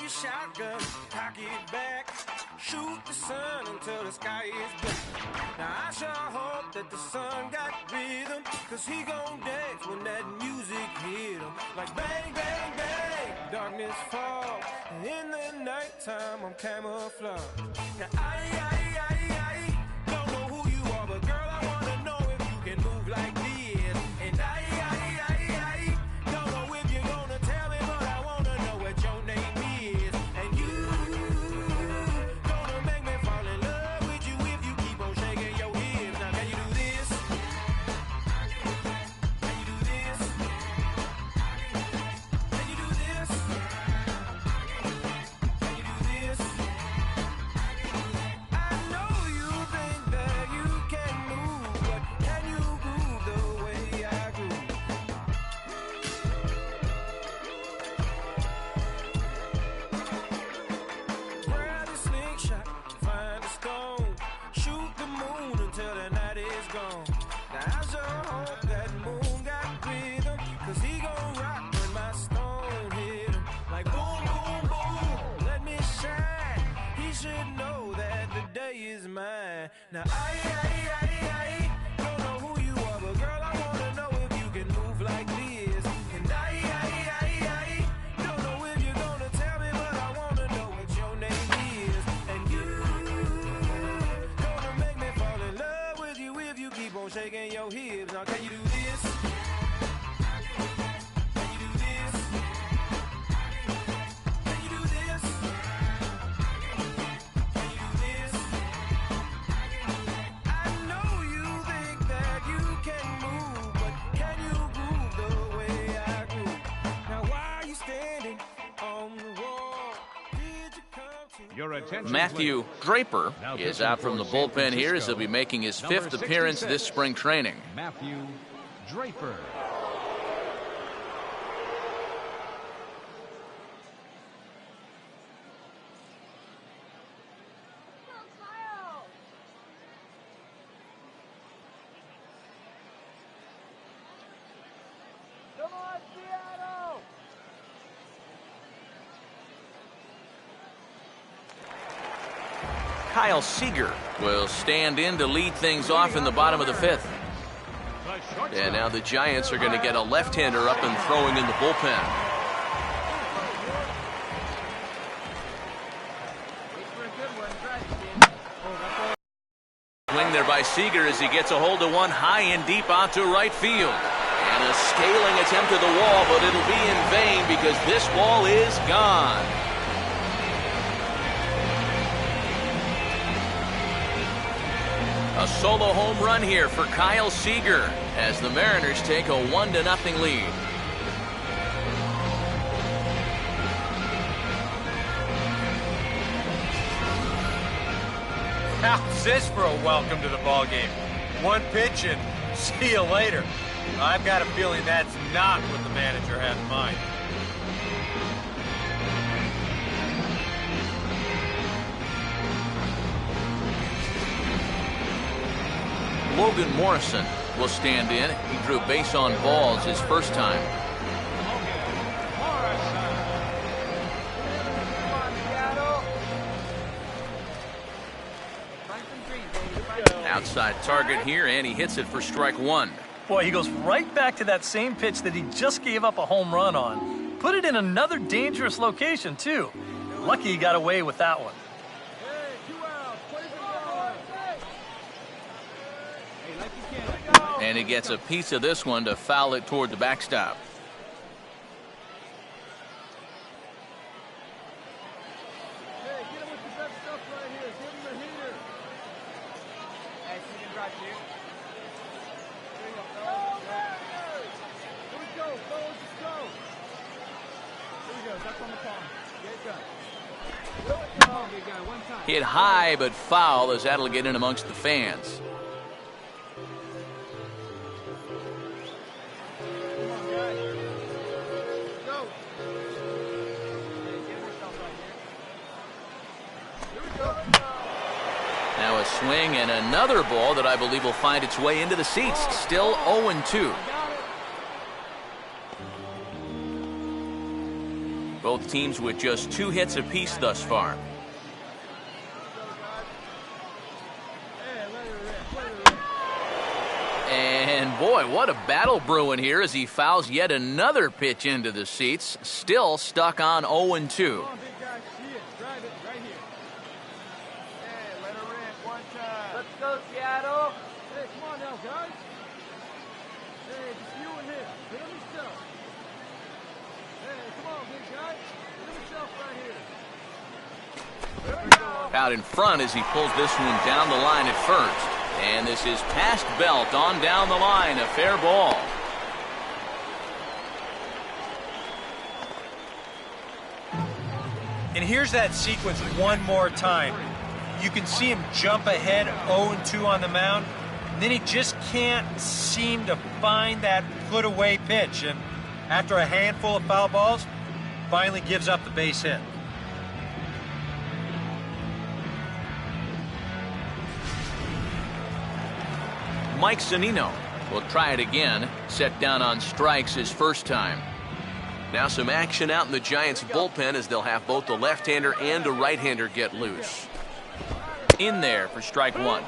your shotgun, cock it back, shoot the sun until the sky is black. Now I sure hope that the sun got rhythm, cause he gon' dance when that music hit him. Like bang, bang, bang, darkness falls, and in the nighttime I'm camouflaged. Now I don't know who you are, but girl, I wanna know if you can move like this. And I don't know if you're gonna tell me, but I wanna know what your name is. And you gonna make me fall in love with you if you keep on shaking your hips. Now can you do this? Can you do this? Can you do this? Can you do this? I know you think that you can move, but can you groove the way I groove? Grab a slingshot, find a stone, shoot the moon until the night is gone. Now I sure hope that moon got rhythm, cause he gon' rock when my stone hit him. Like boom, boom, boom, let me shine. He should know that the day is mine. Now I don't know who you are, but girl, I wanna know if you can move like this. And I don't know if you're gonna tell me, but I wanna know what your name is. And you gonna make me fall in love with you if you keep on shaking your hips. Now can you do this? Can you do this? Can you do this? Can you do this? I know you think that you can move, but can you groove the way I groove? Now why are you standing on the wall? Did you come to Your attention, Matthew please. Draper Now is pitching out from for the San bullpen here as he'll Francisco, be making his number fifth appearance 66, this spring training. Matthew Draper. Come on, Seattle! Kyle Seager will stand in to lead things off in the bottom of the fifth. And now the Giants are going to get a left-hander up and throwing in the bullpen. Swing there by Seager as he gets a hold of one high and deep out to right field. And a scaling attempt at the wall, but it'll be in vain because this ball is gone. A solo home run here for Kyle Seager as the Mariners take a 1-0 lead. How's this for a welcome to the ball game? One pitch and see you later. I've got a feeling that's not what the manager had in mind. Logan Morrison will stand in. He drew base on balls his first time. Outside target here, and he hits it for strike one. Boy, he goes right back to that same pitch that he just gave up a home run on. Put it in another dangerous location, too. Lucky he got away with that one. And he gets a piece of this one to foul it toward the backstop. Hey, get him with the best stuff right here. Give him the heater. Hey, see him right here. Here you go, fellas. Here we go, fellas. Let's go. Here we go. That's on the palm. Get it done. Hit high but foul as that'll get in amongst the fans. Now a swing and another ball that I believe will find its way into the seats. Still 0-2. Both Both teams with just 2 hits apiece thus far. And boy, what a battle brewing here as he fouls yet another pitch into the seats. Still stuck on 0-2. Let's go, Seattle. Hey, come on now, guys. Hey, just you and him. Hit him yourself. Hey, come on, big guy. Hit him yourself right here. Out in front as he pulls this one down the line at first. And this is past Belt on down the line, a fair ball. And here's that sequence one more time. You can see him jump ahead 0-2 on the mound. And then he just can't seem to find that put-away pitch. And after a handful of foul balls, finally gives up the base hit. Mike Zunino will try it again. Set down on strikes his first time. Now some action out in the Giants' bullpen as they'll have both the left-hander and a right-hander get loose. In there for strike 1.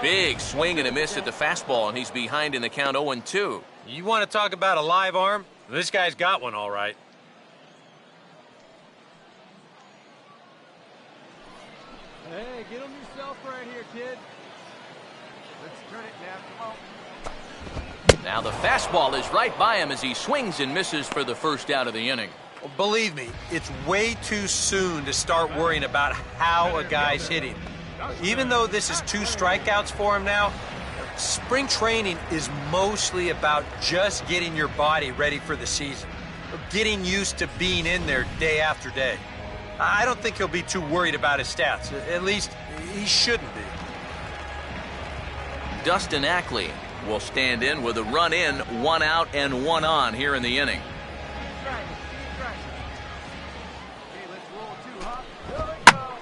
Big swing and a miss at the fastball, and he's behind in the count 0-2. You want to talk about a live arm? This guy's got one all right. Hey, get him yourself right here, kid. Let's turn it now. Come on. Now the fastball is right by him as he swings and misses for the first out of the inning. Well, believe me, it's way too soon to start worrying about how a guy's hitting. Even though this is 2 strikeouts for him now, spring training is mostly about just getting your body ready for the season, getting used to being in there day after day. I don't think he'll be too worried about his stats. At least, he shouldn't be. Dustin Ackley will stand in with a run in, 1 out and 1 on here in the inning.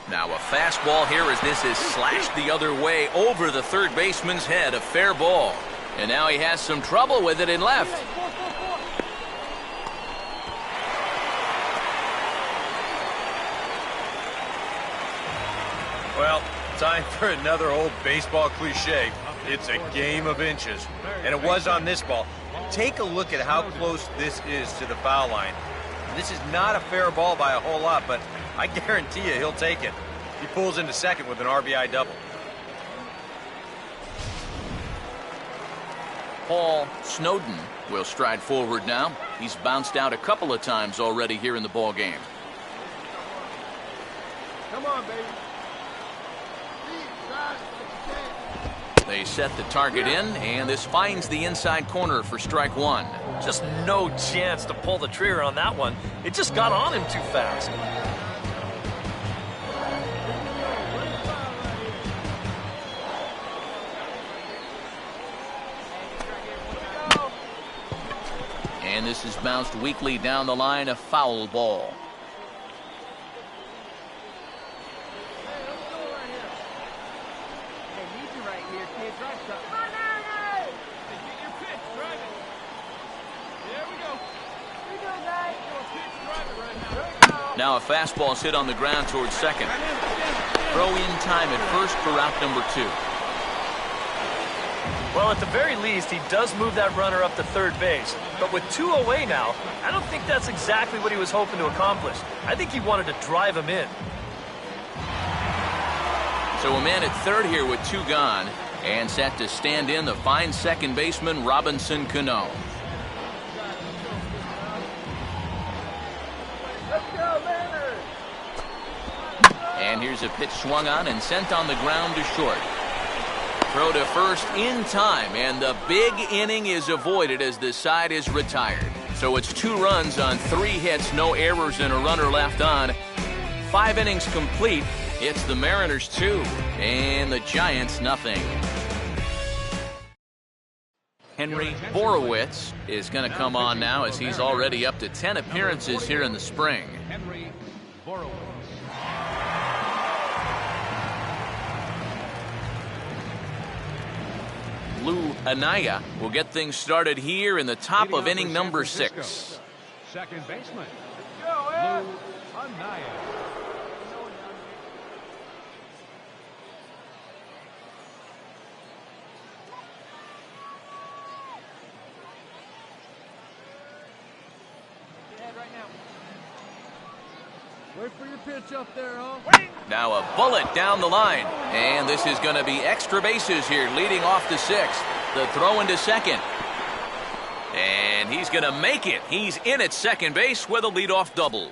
Now a fastball here as this is slashed the other way over the third baseman's head, a fair ball. And now he has some trouble with it in left. Well, time for another old baseball cliche. It's a game of inches. And it was on this ball. Take a look at how close this is to the foul line. This is not a fair ball by a whole lot, but I guarantee you he'll take it. He pulls into second with an RBI double. Paul Snowden will stride forward now. He's bounced out a couple of times already here in the ball game. Come on, baby. They set the target in, and this finds the inside corner for strike 1. Just no chance to pull the trigger on that one. It just got on him too fast. And this is bounced weakly down the line, a foul ball. Now a fastball is hit on the ground towards second. Throw in time at first for route number 2. Well, at the very least, he does move that runner up to third base. But with 2 away now, I don't think that's exactly what he was hoping to accomplish. I think he wanted to drive him in. So a man at third here with 2 gone, and set to stand in the fine second baseman Robinson Cano. And here's a pitch swung on and sent on the ground to short. Throw to first in time, and the big inning is avoided as the side is retired. So it's 2 runs on 3 hits, no errors, and a runner left on. 5 innings complete. It's the Mariners 2 and the Giants nothing. Henry Borowitz is going to come on now as he's already up to 10 appearances here in the spring. Henry Borowitz. Lou Anaya will get things started here in the top Leading of off inning for number San Francisco, 6. Second baseman, Lou Anaya. Wait for your pitch up there, huh? Now a bullet down the line. And this is going to be extra bases here, leading off the 6th. The throw into second. And he's going to make it. He's in at second base with a leadoff double.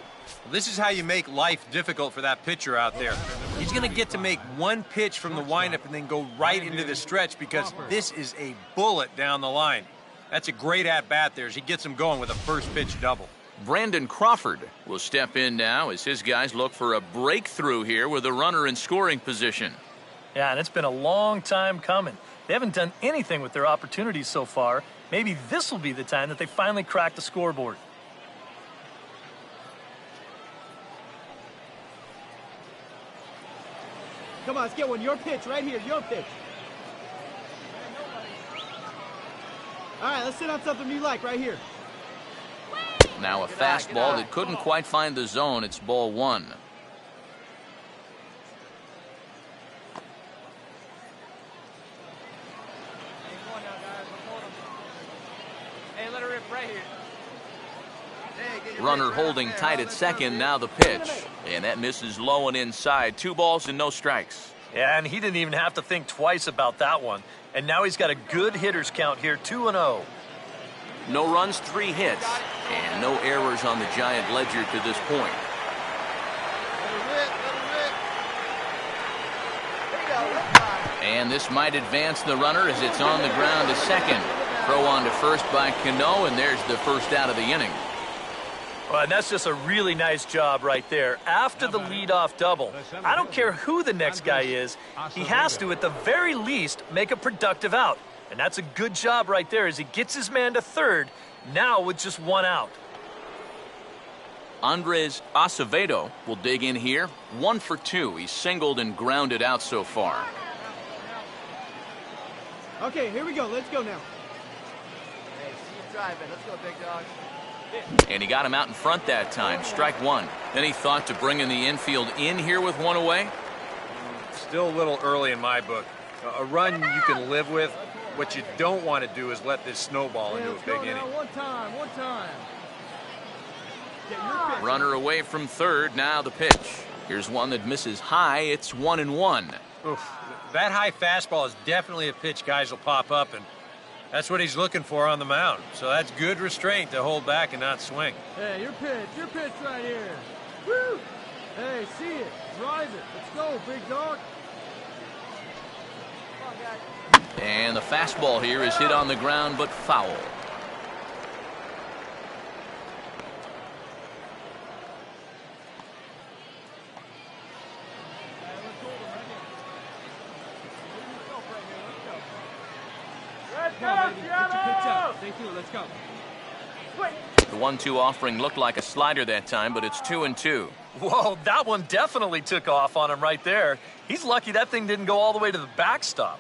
This is how you make life difficult for that pitcher out there. He's going to get to make one pitch from the windup and then go right into the stretch because this is a bullet down the line. That's a great at-bat there as he gets him going with a first pitch double. Brandon Crawford will step in now as his guys look for a breakthrough here with a runner in scoring position. Yeah, and it's been a long time coming. They haven't done anything with their opportunities so far. Maybe this will be the time that they finally crack the scoreboard. Come on, let's get one. Your pitch right here. Your pitch. All right, let's sit on something you like right here. Now a fastball that couldn't quite find the zone. It's ball 1. Hey, let her rip right here. Runner holding tight at second. Now the pitch. And that misses low and inside. 2 balls and no strikes. Yeah, and he didn't even have to think twice about that one. And now he's got a good hitters count here, 2-0. No runs, 3 hits, and no errors on the Giant ledger to this point. And this might advance the runner as it's on the ground to second. Throw on to first by Cano, and there's the first out of the inning. Well, and that's just a really nice job right there. After the leadoff double, I don't care who the next guy is, he has to, at the very least, make a productive out. And that's a good job right there as he gets his man to third, now with just 1 out. Andres Acevedo will dig in here. 1 for 2. He's singled and grounded out so far. Okay, here we go. Let's go now. Hey, see you driving. Let's go, big dog. And he got him out in front that time. Strike 1. Then he thought to bring in the infield in here with 1 away. Still a little early in my book. A run you can live with. What you don't want to do is let this snowball into a big inning. One time. Runner away from third. Now the pitch. Here's one that misses high. It's 1-1. Oof. That high fastball is definitely a pitch guys will pop up, and that's what he's looking for on the mound. So that's good restraint to hold back and not swing. Hey, your pitch right here. Woo! Hey, see it, drive it. Let's go, big dog. Come on, guys. And the fastball here is hit on the ground, but foul. Let's go. The 1-2 offering looked like a slider that time, but it's 2-2. Whoa, that one definitely took off on him right there. He's lucky that thing didn't go all the way to the backstop.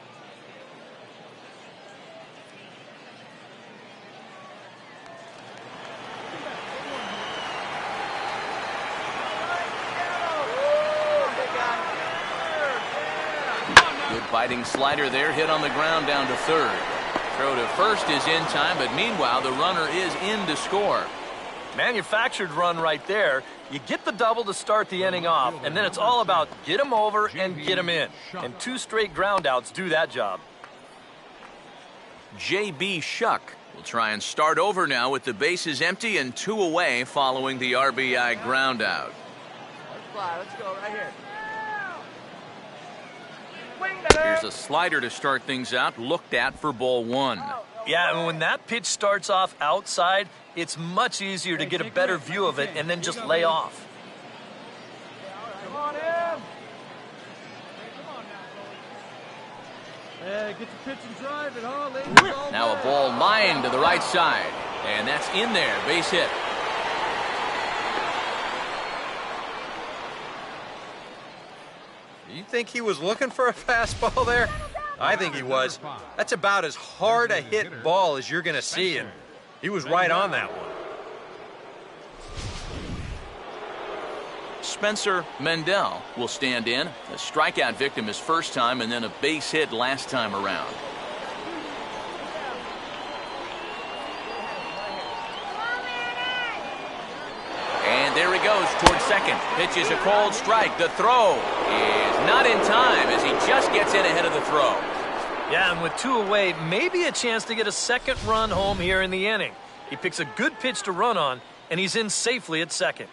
Good biting slider there, hit on the ground down to third. Throw to first is in time, but meanwhile the runner is in to score. Manufactured run right there. You get the double to start the inning off, and then it's all about get him over and get him in. And 2 straight groundouts do that job. J.B. Shuck will try and start over now with the bases empty and 2 away following the RBI groundout. Let's fly. Let's go right here. Here's a slider to start things out, looked at for ball 1. Yeah, and when that pitch starts off outside, it's much easier to get a better view of it and then just lay off. Come on in. Hey, get your pitch and drive it, huh, ladies? Now a ball lined to the right side, and that's in there, base hit. You think he was looking for a fastball there? I think he was. That's about as hard a hit ball as you're going to see, and he was right on that one. Spencer Mendel will stand in. A strikeout victim his first time and then a base hit last time around. And there he goes towards second. Pitches a cold strike. The throw is not in time as he just gets in ahead of the throw. Yeah, and with 2 away, maybe a chance to get a second run home here in the inning. He picks a good pitch to run on, and he's in safely at second.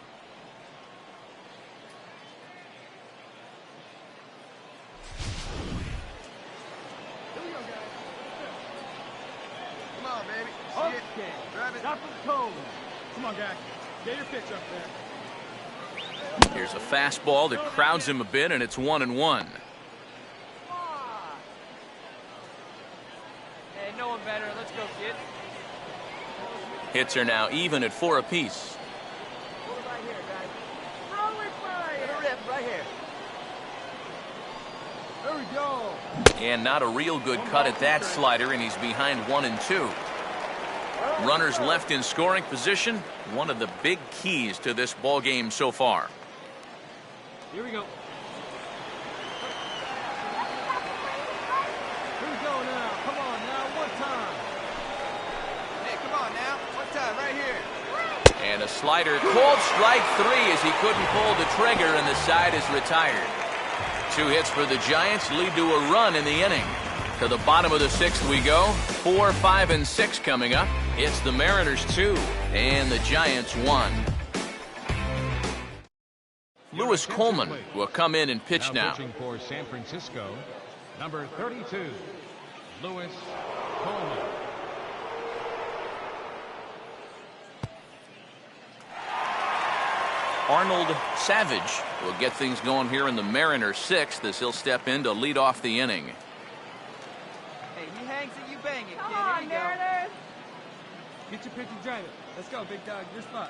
Come on, baby. See it. Grab it. Stop the cone. Come on, guy. Get your pitch up there. Here's a fastball that crowds him a bit, and it's 1-1. Hey, no one better. Let's go, kid. Hits are now even at 4 apiece. Hold it right here, guys. Throw it fire. Let it rip right here. There we go. And not a real good cut at that slider, and he's behind 1-2. Runners left in scoring position, one of the big keys to this ball game so far. Here we go. Here we go now. Come on now. One time. Hey, come on now. One time right here. And a slider, called strike 3 as he couldn't pull the trigger, and the side is retired. 2 hits for the Giants lead to a run in the inning. To the bottom of the 6th we go. 4, 5, and 6 coming up. It's the Mariners 2 and the Giants 1. Lewis Coleman will come in and pitch now. Pitching for San Francisco, number 32, Lewis Coleman. Arnold Savage will get things going here in the Mariners 6th as he'll step in to lead off the inning. Hey, he hangs it, you bang it, kid. Come on, Here you go. Mariners. Get your pitch and drive it. Let's go, big dog. Your spot.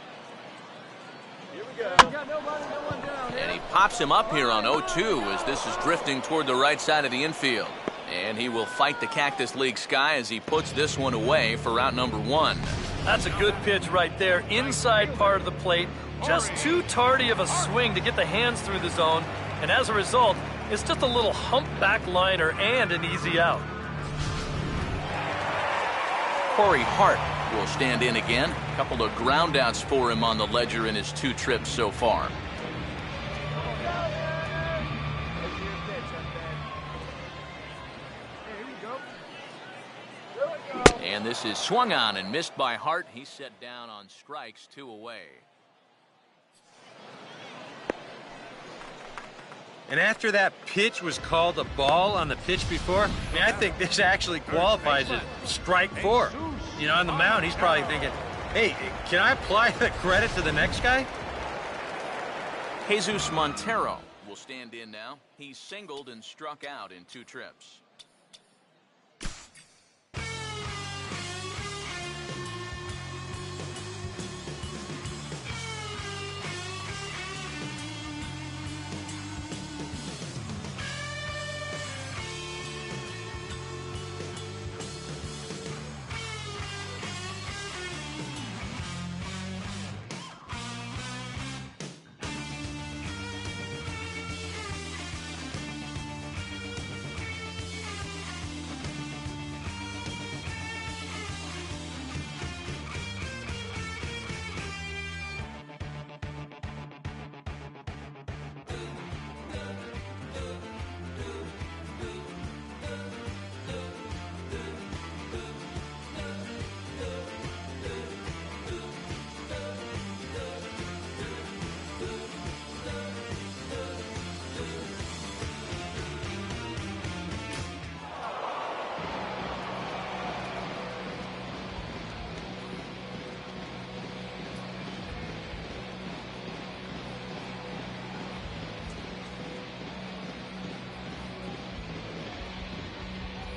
Here we go. We got nobody, no one down here. And he pops him up here on 0-2 as this is drifting toward the right side of the infield. And he will fight the Cactus League sky as he puts this one away for out number 1. That's a good pitch right there, inside part of the plate. Just too tardy of a swing to get the hands through the zone, and as a result, it's just a little humpback liner and an easy out. Corey Hart will stand in again. A couple of groundouts for him on the ledger in his 2 trips so far. And this is swung on and missed by Hart. He's set down on strikes, 2 away. And after that pitch was called a ball on the pitch before, I mean, I think this actually qualifies as strike 4. You know, on the mound, he's probably thinking, hey, can I apply the credit to the next guy? Jesus Montero will stand in now. He's singled and struck out in 2 trips.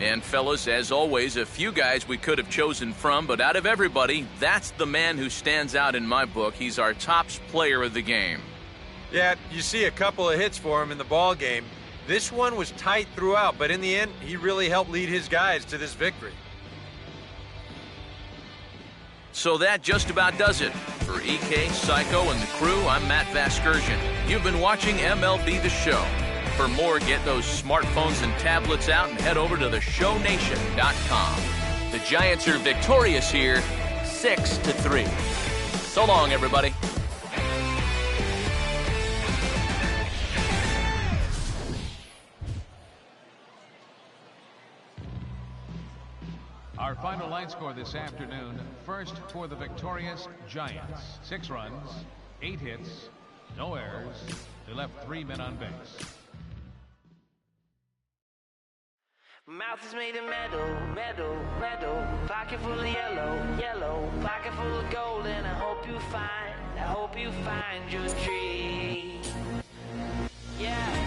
And fellas, as always, a few guys we could have chosen from, but out of everybody, that's the man who stands out in my book. He's our top player of the game. Yeah, you see a couple of hits for him in the ball game, This one was tight throughout, but in the end, he really helped lead his guys to this victory. So that just about does it. For EK, Psycho, and the crew, I'm Matt Vasgersian. You've been watching MLB The Show. For more, get those smartphones and tablets out and head over to theshownation.com. The Giants are victorious here, 6-3. So long, everybody. Our final line score this afternoon, first for the victorious Giants. 6 runs, 8 hits, no errors. They left 3 men on base. Mouth is made of metal, pocket full of yellow, pocket full of gold, and I hope you find your dream. Yeah.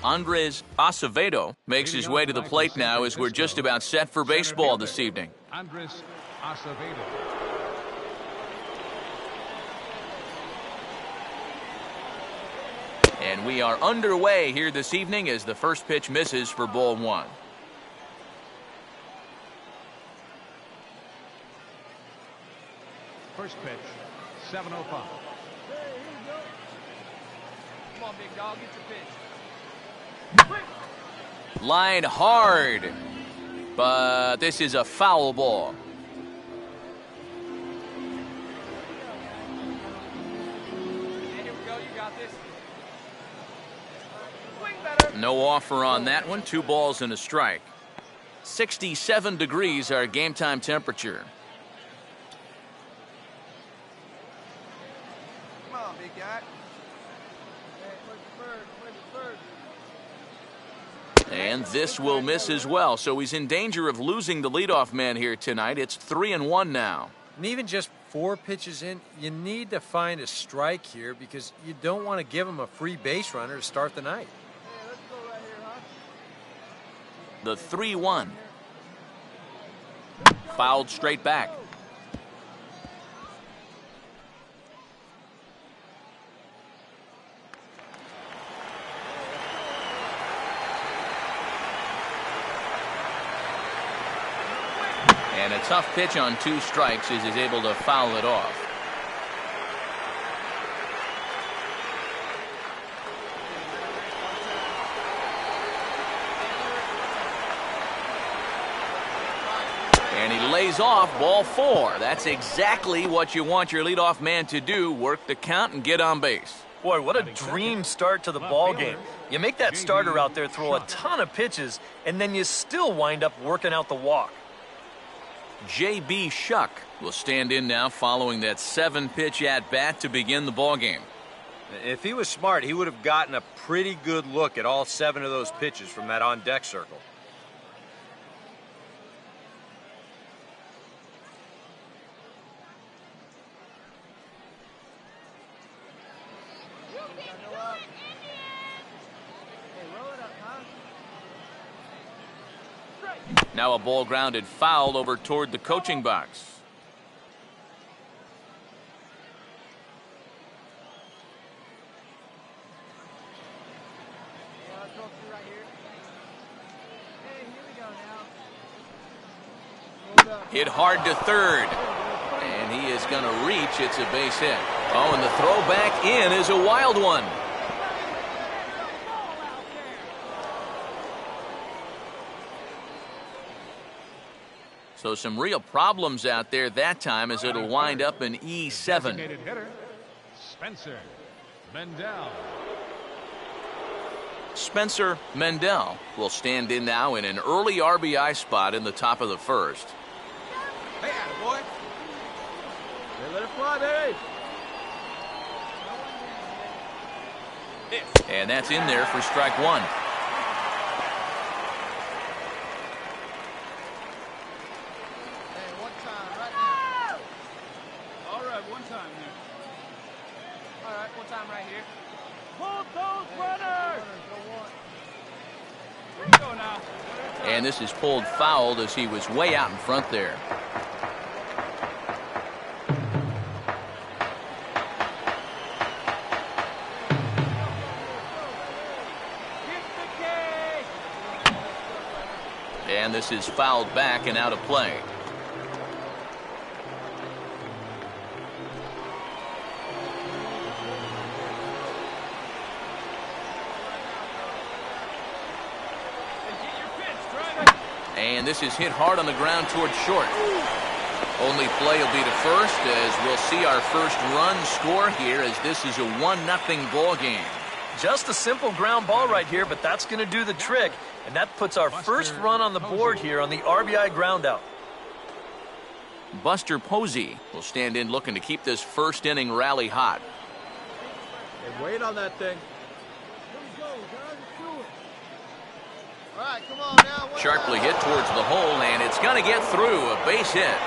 Andres Acevedo makes his way to the plate now as we're just about set for baseball this evening. Andres Acevedo. And we are underway here this evening as the first pitch misses for ball one. First pitch, 7:05. Come on, big dog, get your pitch. Line hard, but this is a foul ball. Here we go, you got this. Swing better. No offer on that one. 2 balls and a strike. 67 degrees our game time temperature. Come on, big guy. Hey, where's the bird? Where's the bird? And this will miss as well, so he's in danger of losing the leadoff man here tonight. It's 3-1 now. And even just 4 pitches in, you need to find a strike here because you don't want to give him a free base runner to start the night. Hey, let's go right here, huh? The 3-1. Fouled straight back. And a tough pitch on 2 strikes as he's able to foul it off. And he lays off ball 4. That's exactly what you want your leadoff man to do. Work the count and get on base. Boy, what a dream start to the ball game. You make that starter out there throw a ton of pitches, and then you still wind up working out the walk. J.B. Shuck will stand in now following that 7-pitch at-bat to begin the ball game. If he was smart, he would have gotten a pretty good look at all 7 of those pitches from that on-deck circle. Now a ball grounded foul over toward the coaching box. Hit hard to third. And he is going to reach. It's a base hit. Oh, and the throw back in is a wild one. So some real problems out there that time as it'll wind up in E7. Designated hitter, Spencer Mendel. Spencer Mendel will stand in now in an early RBI spot in the top of the first. Hey, boy. Hey, let it fly, baby. And that's in there for strike 1. And this is pulled fouled as he was way out in front there. And this is fouled back and out of play. And this is hit hard on the ground toward short. Only play will be to first as we'll see our first run score here as this is a 1-0 ball game. Just a simple ground ball right here, but that's going to do the trick. And that puts our first run on the board here on the RBI groundout. Buster Posey will stand in looking to keep this first inning rally hot. Hey, wait on that thing. All right, come on now. Sharply hit towards the hole, and it's going to get through. A base hit.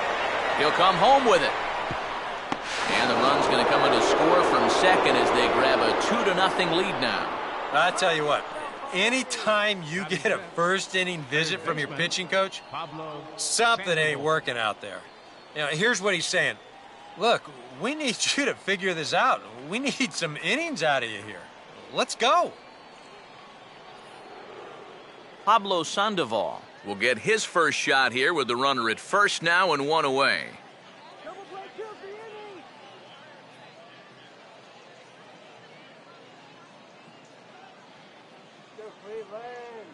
He'll come home with it. And the run's going to come in to score from second as they grab a 2-0 lead now. I tell you what, anytime you get a first inning visit from your pitching coach, something ain't working out there. You know, here's what he's saying. Look, we need you to figure this out. We need some innings out of you here. Let's go. Pablo Sandoval will get his first shot here with the runner at first now and one away. Double play kill for the inning. Go Cleveland.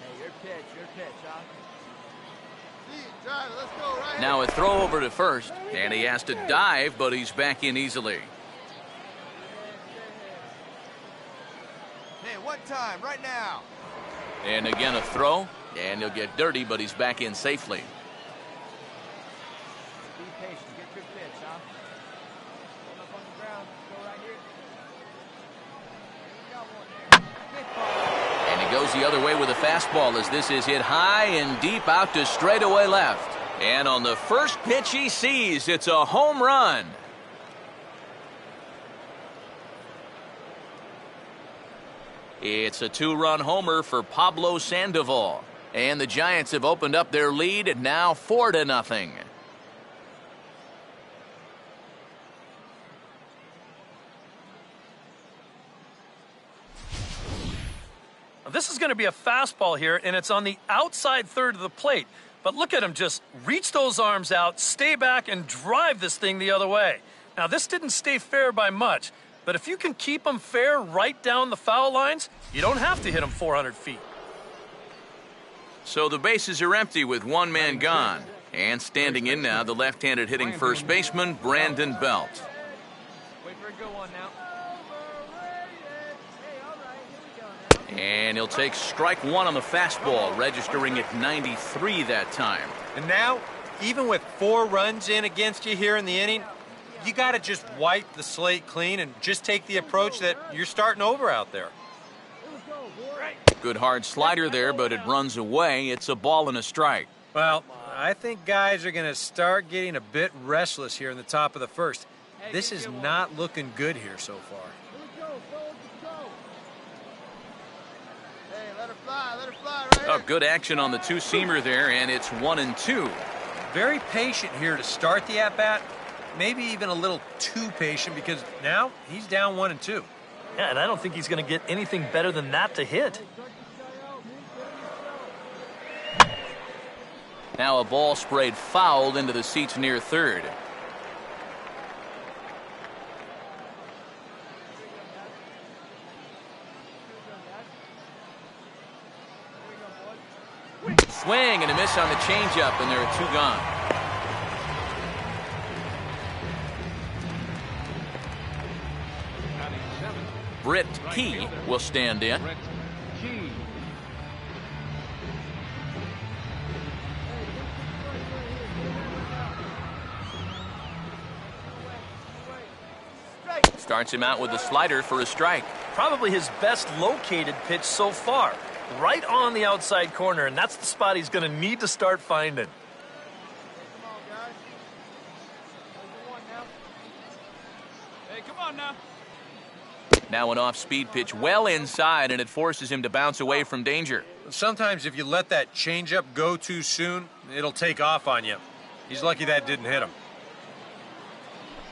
Hey, your pitch, huh? Drive it, let's go right Now a throw over to first, and he has to dive, but he's back in easily. Hey, what time? Right now. And again a throw, and he'll get dirty, but he's back in safely. Be patient. Get your pitch, huh? Hold up on the ground. Go right here. You got one there. Good ball. And he goes the other way with a fastball as this is hit high and deep out to straightaway left. And on the first pitch he sees, it's a home run. It's a two-run homer for Pablo Sandoval. And the Giants have opened up their lead now 4-0. This is going to be a fastball here, and it's on the outside third of the plate. But look at him just reach those arms out, stay back, and drive this thing the other way. Now, this didn't stay fair by much, but if you can keep them fair right down the foul lines, you don't have to hit them 400 feet. So the bases are empty with one man gone. And standing in now, the left-handed hitting first baseman, Brandon Belt. Wait for a good one now. And he'll take strike one on the fastball, registering at 93 that time. And now, even with 4 runs in against you here in the inning, you got to just wipe the slate clean and just take the approach that you're starting over out there. Good hard slider there, but it runs away. It's a ball and a strike. Well, I think guys are going to start getting a bit restless here in the top of the first. This is not looking good here so far. Oh, good action on the two-seamer there, and it's 1-2. Very patient here to start the at-bat. Maybe even a little too patient because now he's down 1-2. Yeah, and I don't think he's going to get anything better than that to hit. Now a ball sprayed foul into the seats near third. Swing and a miss on the changeup, and there are 2 gone. Britt Key will stand in. Starts him out with a slider for a strike. Probably his best located pitch so far. Right on the outside corner, and that's the spot he's going to need to start finding. Come on, guys. One now. Hey, come on now. Now an off-speed pitch well inside, and it forces him to bounce away from danger. Sometimes if you let that changeup go too soon, it'll take off on you. He's lucky that didn't hit him.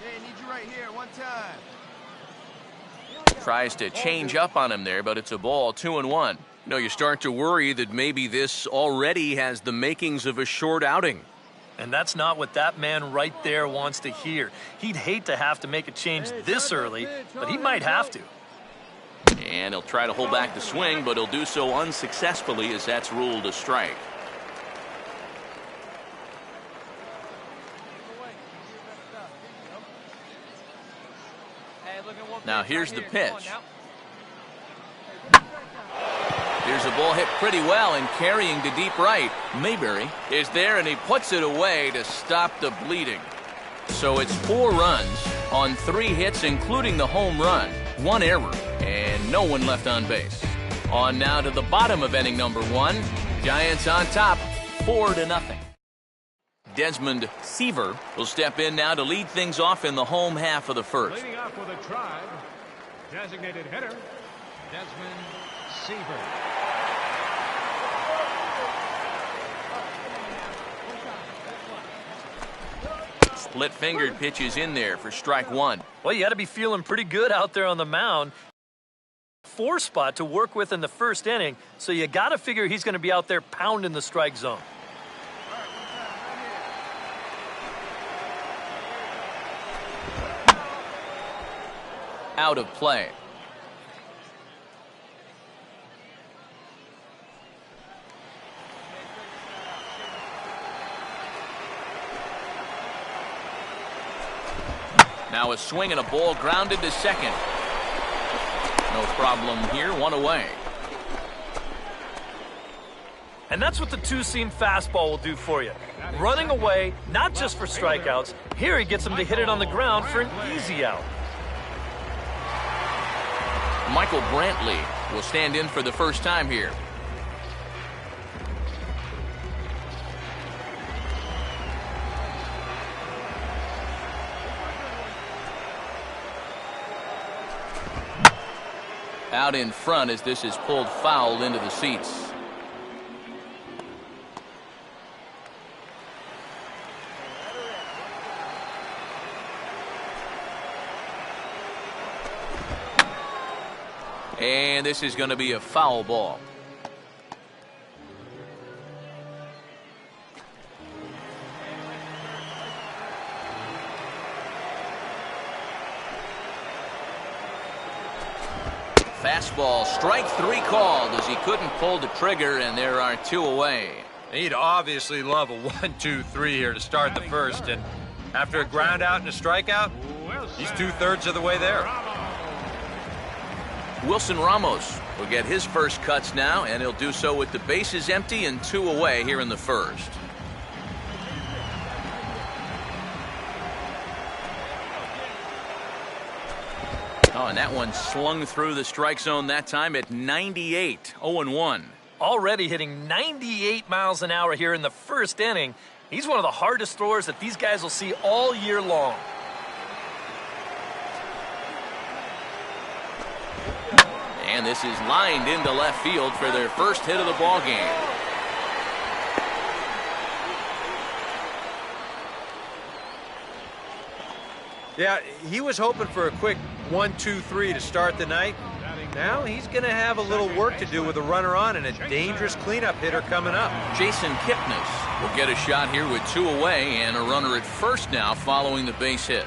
Hey, I need you right here, one time. Tries to change up on him there, but it's a ball, 2-1. You know, you start to worry that maybe this already has the makings of a short outing. And that's not what that man right there wants to hear. He'd hate to have to make a change this early, but he might have to. And he'll try to hold back the swing, but he'll do so unsuccessfully as that's ruled a strike. Now here's the pitch. Here's a ball hit pretty well and carrying to deep right. Mayberry is there, and he puts it away to stop the bleeding. So it's 4 runs on 3 hits, including the home run, 1 error, and no one left on base. On now to the bottom of inning number 1. Giants on top, 4-0. Desmond Seaver will step in now to lead things off in the home half of the first. Leading off with a drive, Designated hitter, Desmond Seaver. Split-fingered pitches in there for strike one. Well, you got to be feeling pretty good out there on the mound. 4 spot to work with in the first inning, so you got to figure he's going to be out there pounding the strike zone. Out of play. Now a swing and a ball grounded to second. No problem here, 1 away. And that's what the two-seam fastball will do for you. Running away, not just for strikeouts. Here he gets him to hit it on the ground for an easy out. Michael Brantley will stand in for the first time here. Out in front as this is pulled foul into the seats. And this is going to be a foul ball. Fastball, strike 3 called as he couldn't pull the trigger, and there are 2 away. He'd obviously love a 1-2-3 here to start the first, and after a ground out and a strikeout, he's 2/3 of the way there. Wilson Ramos will get his first cuts now, and he'll do so with the bases empty and 2 away here in the first. Oh, and that one slung through the strike zone that time at 98, 0-1. Already hitting 98 miles an hour here in the first inning. He's one of the hardest throwers that these guys will see all year long. And this is lined into left field for their first hit of the ball game. Yeah, he was hoping for a quick 1-2-3 to start the night. Now he's going to have a little work to do with a runner on and a dangerous cleanup hitter coming up. Jason Kipnis will get a shot here with 2 away and a runner at first now following the base hit.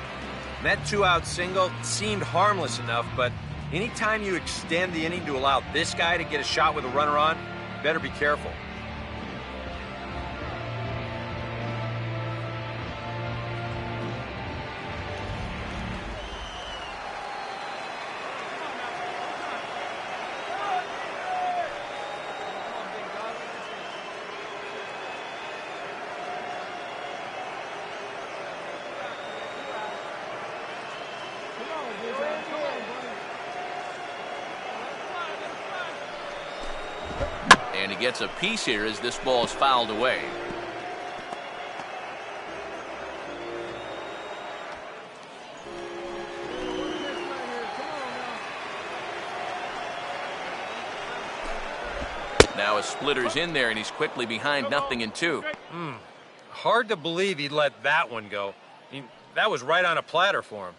That 2-out single seemed harmless enough, but anytime you extend the inning to allow this guy to get a shot with a runner on, you better be careful. And he gets a piece here as this ball is fouled away. Now a splitter's in there, and he's quickly behind 0-2. Hard to believe he let that one go. I mean, that was right on a platter for him.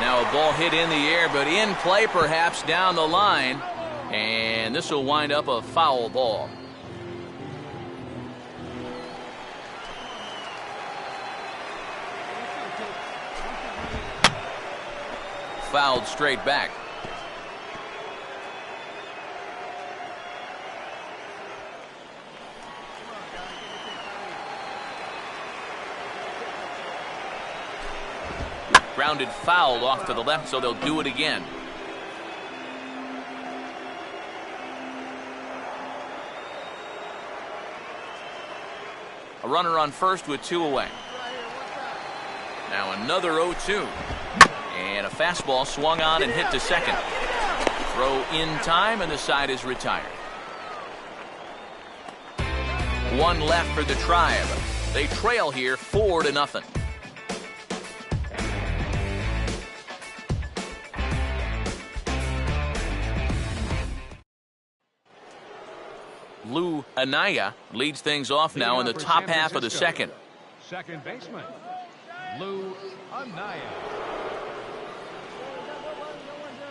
Now a ball hit in the air, but in play perhaps down the line. And this will wind up a foul ball. Fouled straight back. Grounded foul off to the left, so they'll do it again. A runner on first with 2 away. Now another 0-2. And a fastball swung on and hit to second. Throw in time, and the side is retired. 1 left for the Tribe. They trail here 4-0. Lou Anaya leads things off now in the top half of the second. Second baseman, Lou Anaya.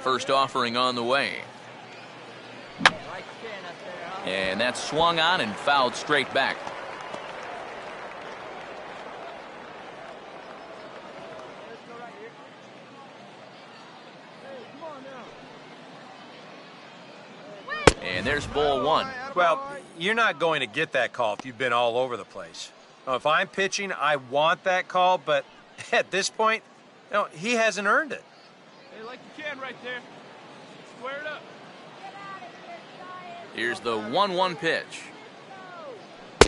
First offering on the way. And that's swung on and fouled straight back. And there's ball one. Well, you're not going to get that call if you've been all over the place. Now, if I'm pitching, I want that call, but at this point, he hasn't earned it. Hey, like you can right there. Square it up. Here's the 1-1 pitch.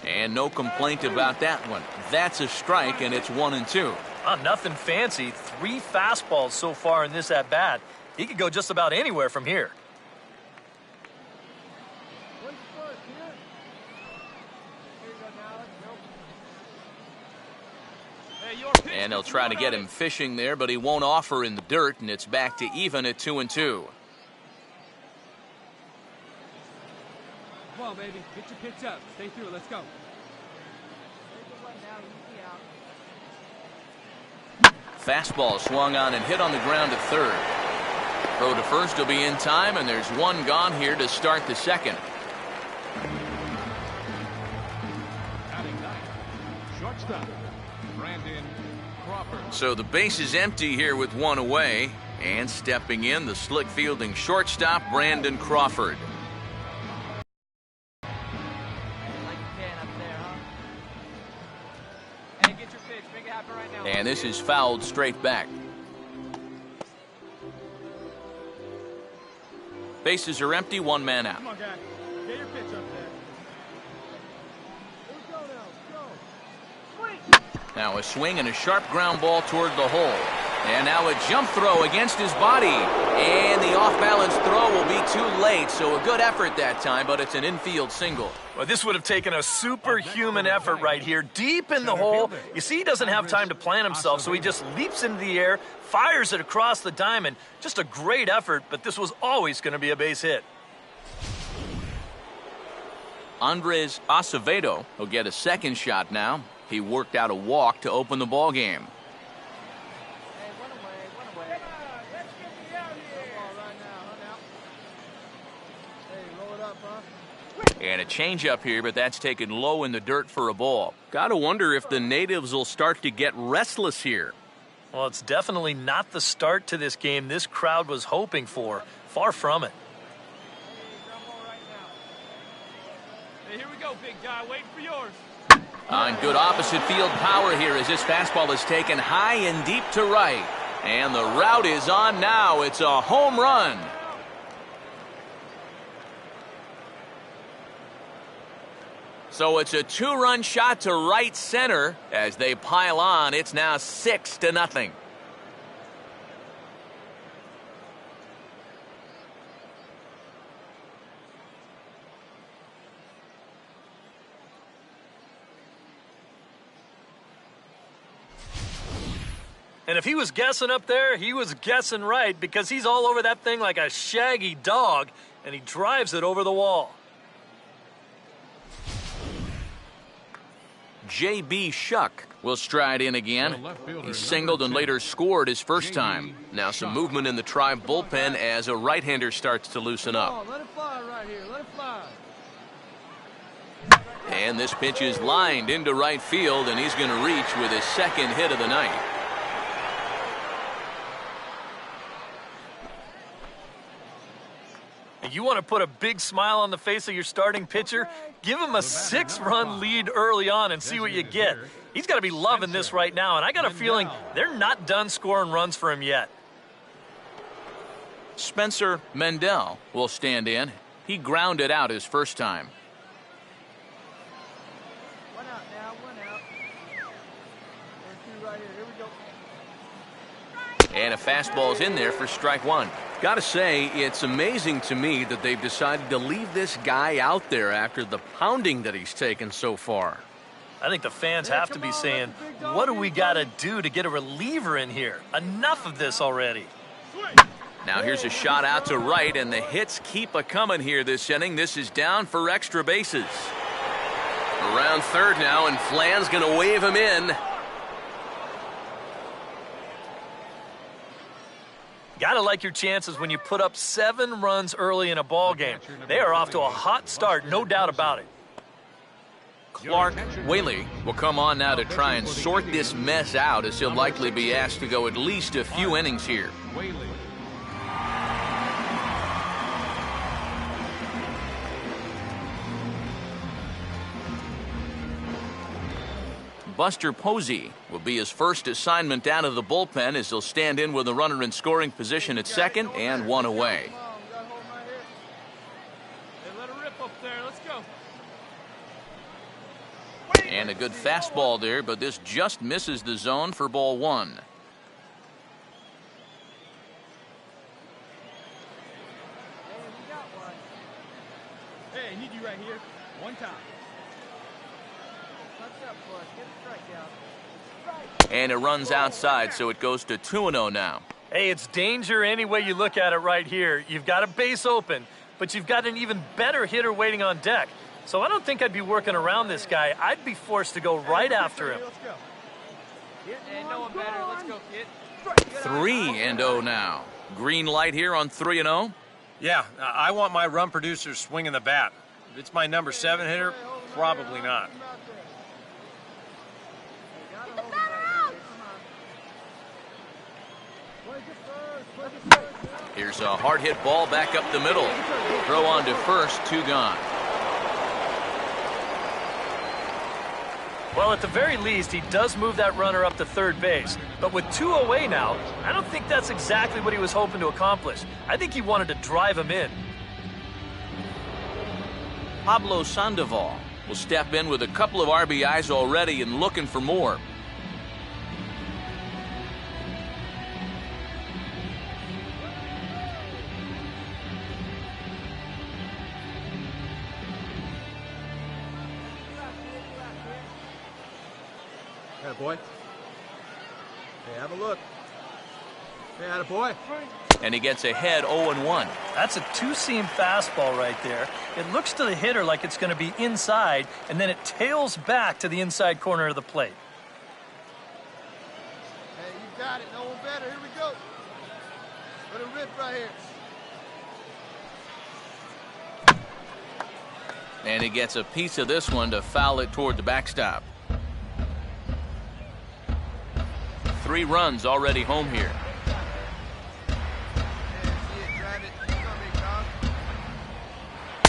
And no complaint about that one. That's a strike, and it's 1-2. Nothing fancy. 3 fastballs so far in this at-bat. He could go just about anywhere from here. And they'll try to get him fishing there, but he won't offer in the dirt, and it's back to even at 2-2. Come on, baby. Get your pitch up. Stay through it. Let's go. Fastball swung on and hit on the ground at third. Throw to first will be in time, and there's one gone here to start the second. Batting ninth, shortstop, Brandon Crawford. So the base is empty here with one away, and stepping in, the slick fielding shortstop, Brandon Crawford. And this is fouled straight back. Bases are empty, one man out. Come on, guy. Get your pitch up there. Here we go now. Go. Now a swing and a sharp ground ball toward the hole. And now a jump throw against his body. And the off-balance throw will be too late, so a good effort that time, but it's an infield single. Well, this would have taken a superhuman effort right here, deep in the hole. You see, he doesn't have time to plant himself, so he just leaps into the air, fires it across the diamond. Just a great effort, but this was always going to be a base hit. Andres Acevedo will get a second shot now. He worked out a walk to open the ball game. And a changeup here, but that's taken low in the dirt for a ball. Gotta wonder if the natives will start to get restless here. Well, it's definitely not the start to this game this crowd was hoping for. Far from it. Hey, here we go, big guy. Waiting for yours. On good opposite field power here as this fastball is taken high and deep to right. And the route is on now. It's a home run. So it's a 2-run shot to right center. As they pile on, it's now 6-0. And if he was guessing up there, he was guessing right, because he's all over that thing like a shaggy dog, and he drives it over the wall. J.B. Shuck will stride in again. He singled and later scored his first time. Now some movement in the Tribe bullpen as a right-hander starts to loosen up. Let it fly right here. Let it fly. And this pitch is lined into right field, and he's going to reach with his second hit of the night. You want to put a big smile on the face of your starting pitcher? Give him a 6-run lead early on and see what you get. He's got to be loving this right now, and I got a feeling they're not done scoring runs for him yet. Spencer Mendel will stand in. He grounded out his first time. One out now, one out. There's 2 right here. Here we go. And a fastball's in there for strike one. Gotta say, it's amazing to me that they've decided to leave this guy out there after the pounding that he's taken so far. I think the fans have to be saying, what do we got to do to get a reliever in here? Enough of this already. Now here's a shot out to right, and the hits keep a-coming here this inning. This is down for extra bases. Around third now, and Flan's going to wave him in. Gotta like your chances when you put up 7 runs early in a ball game. They are off to a hot start, no doubt about it. Clark Whaley will come on now to try and sort this mess out, as he'll likely be asked to go at least a few innings here. Buster Posey will be his first assignment down to the bullpen, as he'll stand in with a runner in scoring position at second and one away. Let her rip up there. Let's go. And a good fastball there, but this just misses the zone for ball 1. Hey, I need you right here. One time. And it runs outside, so it goes to 2-0 now. Hey, it's danger any way you look at it right here. You've got a base open, but you've got an even better hitter waiting on deck. So I don't think I'd be working around this guy. I'd be forced to go right after him. Let's go. Ain't no one better. Let's go, kid. 3-0 now. Green light here on 3-0. Yeah, I want my run producer swinging the bat. If it's my number 7 hitter, probably not. Here's a hard hit ball back up the middle. Throw on to first, 2 gone. Well, at the very least, he does move that runner up to third base. But with 2 away now, I don't think that's exactly what he was hoping to accomplish. I think he wanted to drive him in. Pablo Sandoval will step in with a couple of RBIs already and looking for more. Boy. Hey, have a look. Hey, attaboy. And he gets ahead 0-1. That's a 2-seam fastball right there. It looks to the hitter like it's going to be inside, and then it tails back to the inside corner of the plate. Hey, you got it. No one better. Here we go. Let it rip right here. And he gets a piece of this one to foul it toward the backstop. 3 runs already home here.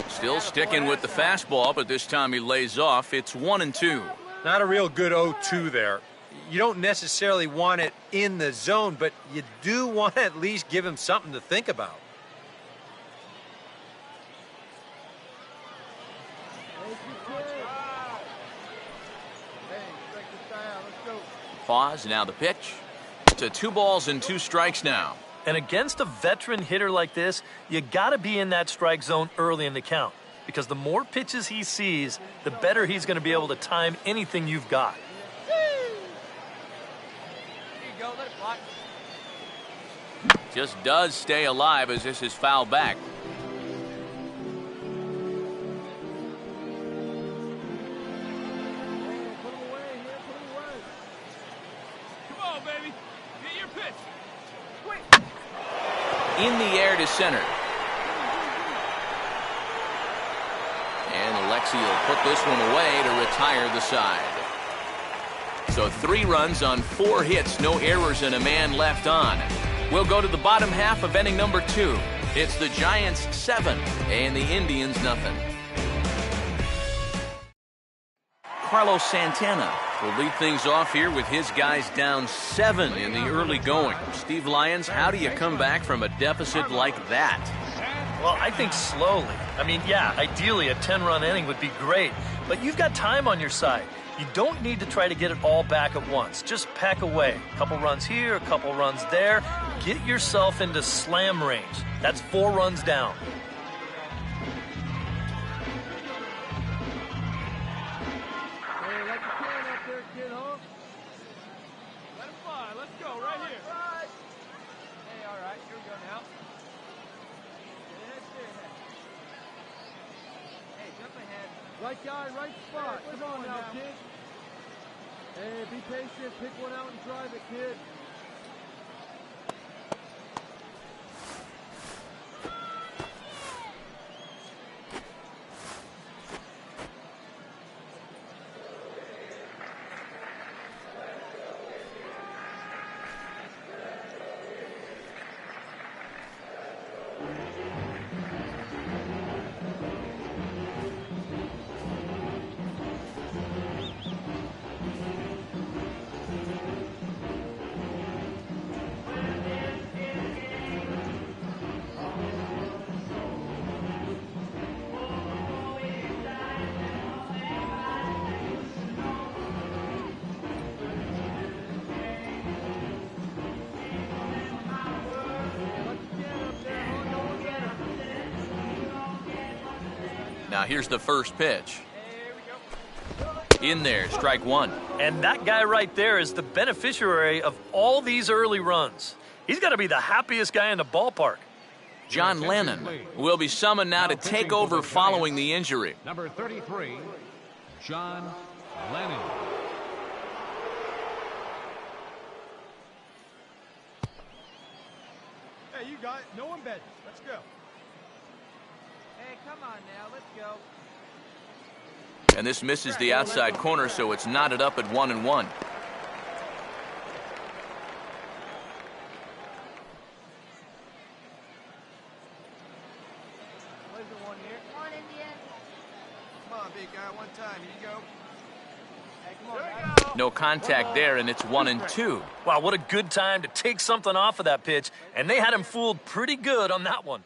Still sticking with the fastball, but this time he lays off. It's 1-2. Not a real good 0-2 there. You don't necessarily want it in the zone, but you do want to at least give him something to think about. Pause, now the pitch. To 2 balls and 2 strikes now. And against a veteran hitter like this, you got to be in that strike zone early in the count. Because the more pitches he sees, the better he's going to be able to time anything you've got. Just does stay alive as this is fouled back. In the air to center. And Alexi will put this one away to retire the side. So 3 runs on 4 hits, no errors, and a man left on. We'll go to the bottom half of inning number 2. It's the Giants 7 and the Indians nothing. Carlos Santana will lead things off here with his guys down 7 in the early going. Steve Lyons, how do you come back from a deficit like that? Well, I think slowly. I mean, yeah, ideally a 10-run inning would be great, but you've got time on your side. You don't need to try to get it all back at once. Just pack away. A couple runs here, a couple runs there. Get yourself into slam range. That's 4 runs down. go, right here. Hey, all right, here we go now. Hey, jump ahead. Right guy, right spot. Come on now, kid. Hey, be patient. Pick one out and drive it, kid. Now here's the first pitch. In there, strike one. And that guy right there is the beneficiary of all these early runs. He's got to be the happiest guy in the ballpark. John Lennon will be summoned now to take over following the injury. Number 33, John Lennon. Hey, you got it. No one bet. Let's go. Hey, come on now. Let's go. And this misses the outside corner, so it's knotted up at 1-1. Where's the one here? Come on, Indian. Come on, big guy. One time. Here you go. Hey, come on, guys. No contact there, and it's 1-2. Wow, what a good time to take something off of that pitch. And they had him fooled pretty good on that one.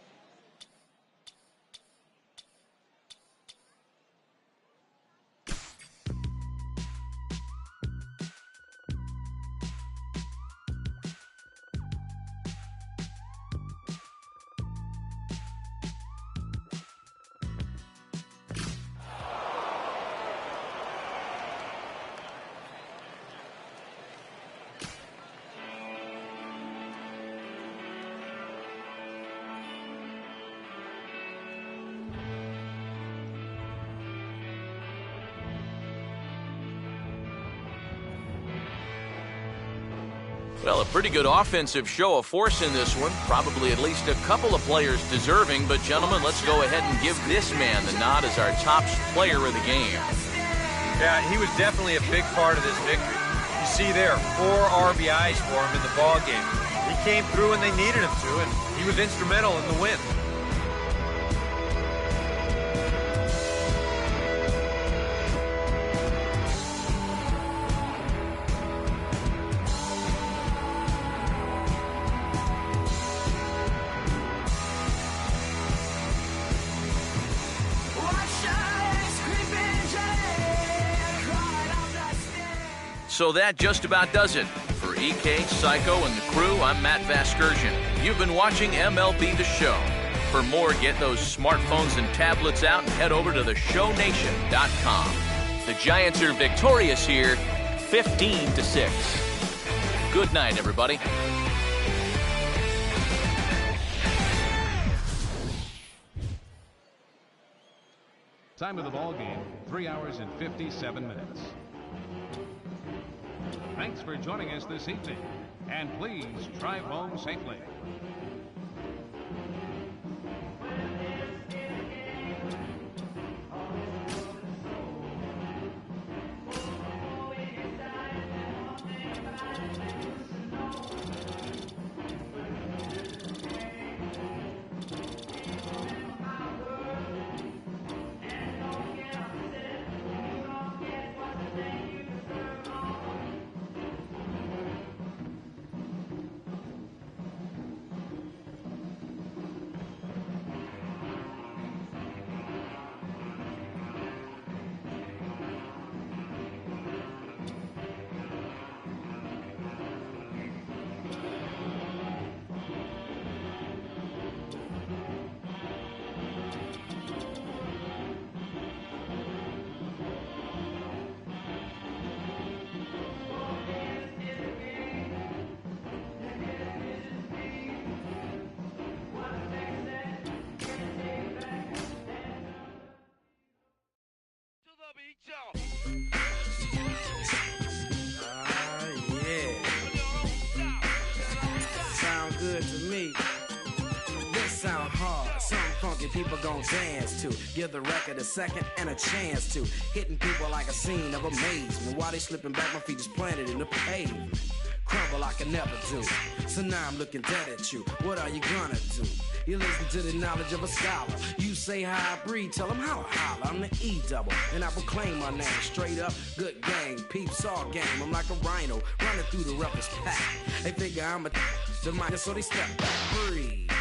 Well, a pretty good offensive show of force in this one. Probably at least a couple of players deserving. But, gentlemen, let's go ahead and give this man the nod as our top player of the game. Yeah, he was definitely a big part of this victory. You see there, 4 RBIs for him in the ball game. He came through when they needed him to, and he was instrumental in the win. So that just about does it. For EK, Psycho, and the crew, I'm Matt Vasgersian. You've been watching MLB The Show. For more, get those smartphones and tablets out and head over to theshownation.com. The Giants are victorious here, 15-6. Good night, everybody. Time of the ball game, 3 hours and 57 minutes. Thanks for joining us this evening, and please drive home safely. your people gon' dance to. Give the record a second and a chance to. Hitting people like a scene of amazement. While they slipping back, my feet just planted in the pavement. Crumble like I never do. So now I'm looking dead at you. What are you gonna do? You listen to the knowledge of a scholar. You say how I breathe, tell them how I holler. I'm the E-double, and I proclaim my name. Straight up, good gang, peeps all game. I'm like a rhino, running through the roughest pack. They figure I'm the minor, so they step back, breathe.